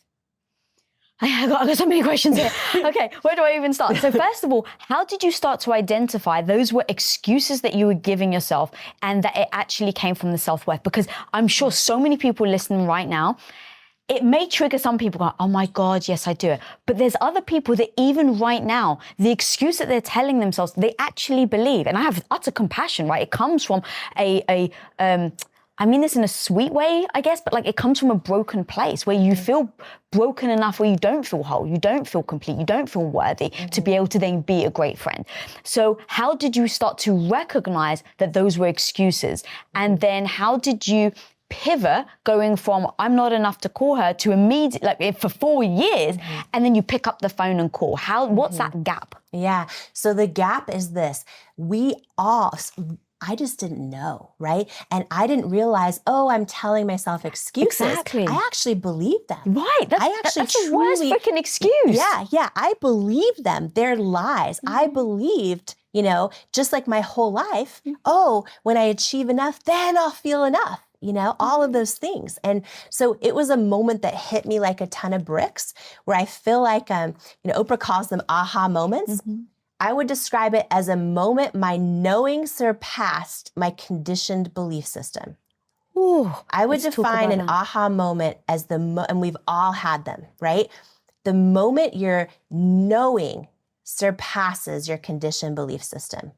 I got so many questions here. Okay, where do I even start? So first of all, how did you start to identify those were excuses that you were giving yourself and that it actually came from the self-worth? Because I'm sure so many people listening right now, it may trigger some people go, oh my God, yes, I do it. But there's other people that even right now, the excuse that they're telling themselves, they actually believe. And I have utter compassion, right? It comes from I mean this in a sweet way, I guess, but like it comes from a broken place where you feel broken enough where you don't feel whole, you don't feel complete, you don't feel worthy to be able to then be a great friend. So how did you start to recognize that those were excuses? And then how did you pivot going from I'm not enough to call her to immediate, like for 4 years, and then you pick up the phone and call? What's that gap? Yeah. So the gap is this. I just didn't know, right? And I didn't realize, I'm telling myself excuses. Exactly. I actually believed them. Right. That's the worst freaking excuse. Yeah. I believed them. They're lies. I believed, just like my whole life, when I achieve enough, then I'll feel enough. All of those things. And so it was a moment that hit me like a ton of bricks, where I feel like, Oprah calls them aha moments. I would describe it as a moment my knowing surpassed my conditioned belief system. Ooh, I would define an aha moment as and we've all had them, right? The moment your knowing surpasses your conditioned belief system.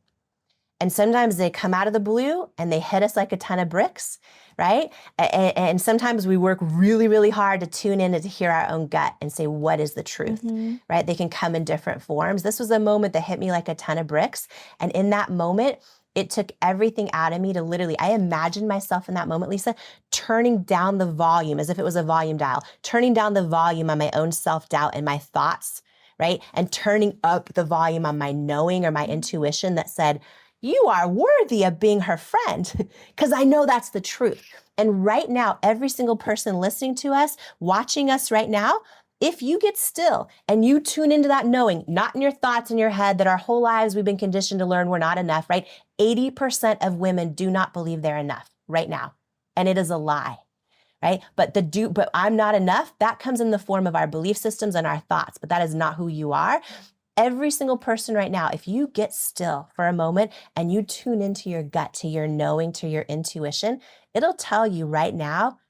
And sometimes they come out of the blue and they hit us like a ton of bricks, right? And sometimes we work really, really hard to tune in and to hear our own gut and say, what is the truth, right? They can come in different forms. This was a moment that hit me like a ton of bricks. And in that moment, it took everything out of me to literally, I imagined myself in that moment, Lisa, turning down the volume as if it was a volume dial, turning down the volume on my own self-doubt and my thoughts, right? And turning up the volume on my knowing or my intuition that said, you are worthy of being her friend, because I know that's the truth. And right now, every single person listening to us, watching us right now, if you get still and you tune into that knowing, not in your thoughts in your head that our whole lives we've been conditioned to learn we're not enough, right? 80% of women do not believe they're enough right now. And it is a lie, right? But I'm not enough, that comes in the form of our belief systems and our thoughts, but that is not who you are. Every single person right now, if you get still for a moment and you tune into your gut, to your knowing, to your intuition, it'll tell you right now,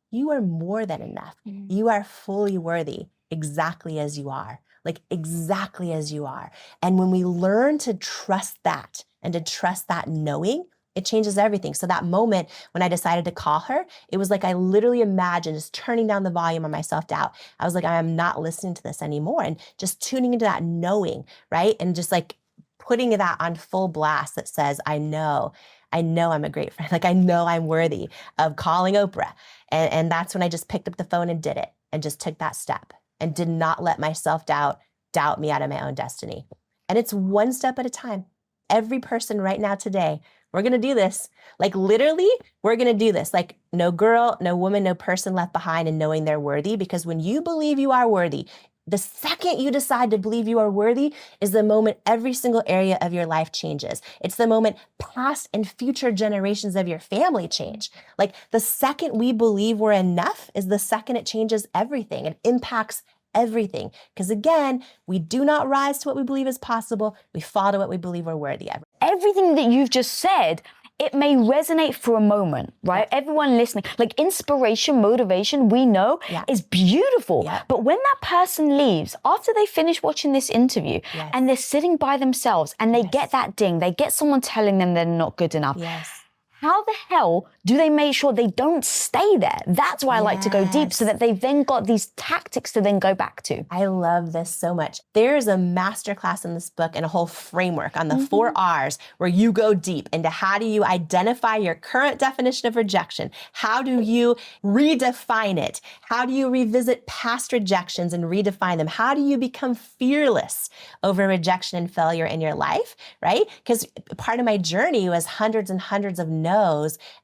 you are more than enough. You are fully worthy exactly as you are, like exactly as you are. And when we learn to trust that and to trust that knowing, it changes everything. So that moment when I decided to call her, it was like I literally imagined just turning down the volume on my self-doubt. I was like, I am not listening to this anymore. And just tuning into that knowing, right? And just like putting that on full blast that says, I know I'm a great friend. Like I know I'm worthy of calling Oprah. And that's when I just picked up the phone and did it and just took that step and did not let my self-doubt doubt me out of my own destiny. And it's one step at a time. Every person right now today, we're going to do this. Like literally, we're going to do this. Like no girl, no woman, no person left behind in knowing they're worthy. Because when you believe you are worthy, the second you decide to believe you are worthy is the moment every single area of your life changes. It's the moment past and future generations of your family change. Like the second we believe we're enough is the second it changes everything. It impacts everything. Because again, we do not rise to what we believe is possible. We fall to what we believe we're worthy of. Everything that you've just said, it may resonate for a moment, right? Yeah. Everyone listening, like inspiration, motivation, we know is beautiful. Yeah. But when that person leaves, after they finish watching this interview and they're sitting by themselves and they get that ding, they get someone telling them they're not good enough. Yes. How the hell do they make sure they don't stay there? That's why I like to go deep, so that they've then got these tactics to then go back to. I love this so much. There is a masterclass in this book and a whole framework on the 4 R's where you go deep into how do you identify your current definition of rejection? How do you redefine it? How do you revisit past rejections and redefine them? How do you become fearless over rejection and failure in your life, right? Because part of my journey was hundreds and hundreds of no's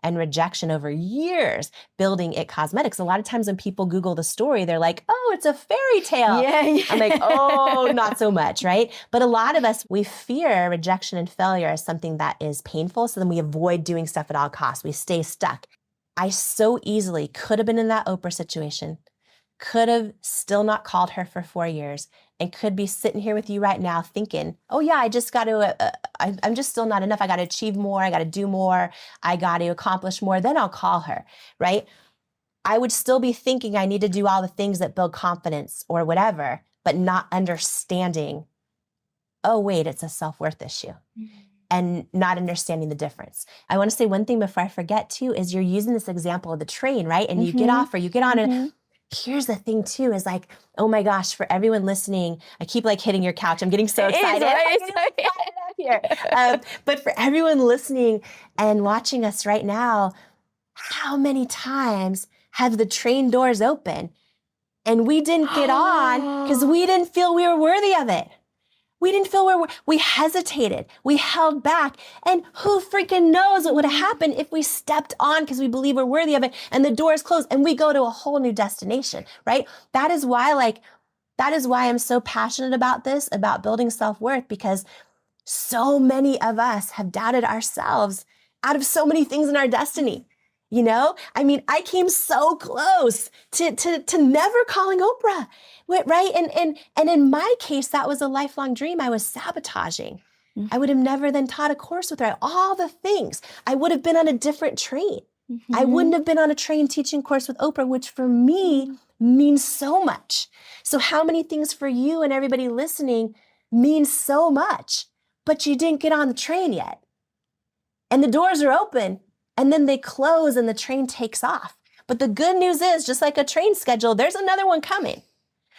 and rejection over years building It Cosmetics. A lot of times when people Google the story, they're like, oh, it's a fairy tale. Yeah. I'm like, oh, not so much, right? But a lot of us, we fear rejection and failure as something that is painful. So then we avoid doing stuff at all costs. We stay stuck. I so easily could have been in that Oprah situation, could have still not called her for 4 years, and could be sitting here with you right now thinking, oh yeah, I just got to, I'm just still not enough. I got to achieve more. I got to do more. I got to accomplish more. Then I'll call her, right? I would still be thinking I need to do all the things that build confidence or whatever, but not understanding, oh wait, it's a self-worth issue. And not understanding the difference. I want to say one thing before I forget too, is you're using this example of the train, right? And you get off or you get on and here's the thing too, is like, oh my gosh, for everyone listening, I keep like hitting your couch. I'm getting so excited. Here. But for everyone listening and watching us right now, how many times have the train doors open and we didn't get on because we didn't feel we were worthy of it? We didn't feel we hesitated, we held back, and who freaking knows what would have happened if we stepped on because we believe we're worthy of it and the doors closed and we go to a whole new destination, right? That is why I'm so passionate about this, about building self-worth, because so many of us have doubted ourselves out of so many things in our destiny. You know, I mean, I came so close to never calling Oprah, right? And in my case, that was a lifelong dream I was sabotaging. I would have never then taught a course with her. All the things. I would have been on a different train. I wouldn't have been on a train teaching course with Oprah, which for me means so much. So how many things for you and everybody listening means so much, but you didn't get on the train yet. And the doors are open. And then they close and the train takes off. But the good news is, just like a train schedule, there's another one coming.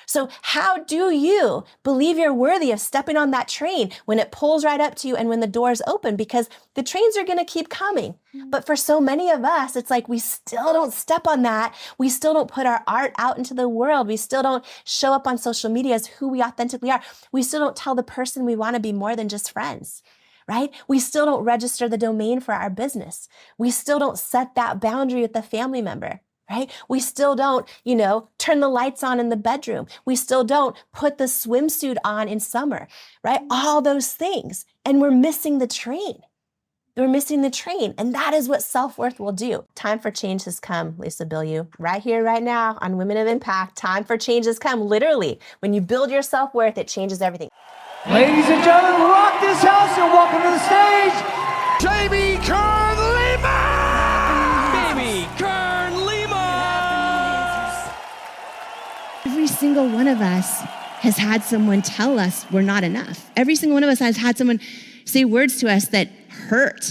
So how do you believe you're worthy of stepping on that train when it pulls right up to you and when the doors open? Because the trains are going to keep coming. But for so many of us, it's like we still don't step on that. We still don't put our art out into the world. We still don't show up on social media as who we authentically are. We still don't tell the person we want to be more than just friends. Right? We still don't register the domain for our business. We still don't set that boundary with the family member, right? We still don't, turn the lights on in the bedroom. We still don't put the swimsuit on in summer, right? All those things. And we're missing the train. We're missing the train. And that is what self-worth will do. Time for change has come, Lisa Bilyeu. Right here, right now on Women of Impact. Time for change has come. Literally, when you build your self-worth, it changes everything. Ladies and gentlemen, rock this house and welcome to the stage, Jamie Kern Lima! Baby, Kern Lima! Every single one of us has had someone tell us we're not enough. Every single one of us has had someone say words to us that hurt.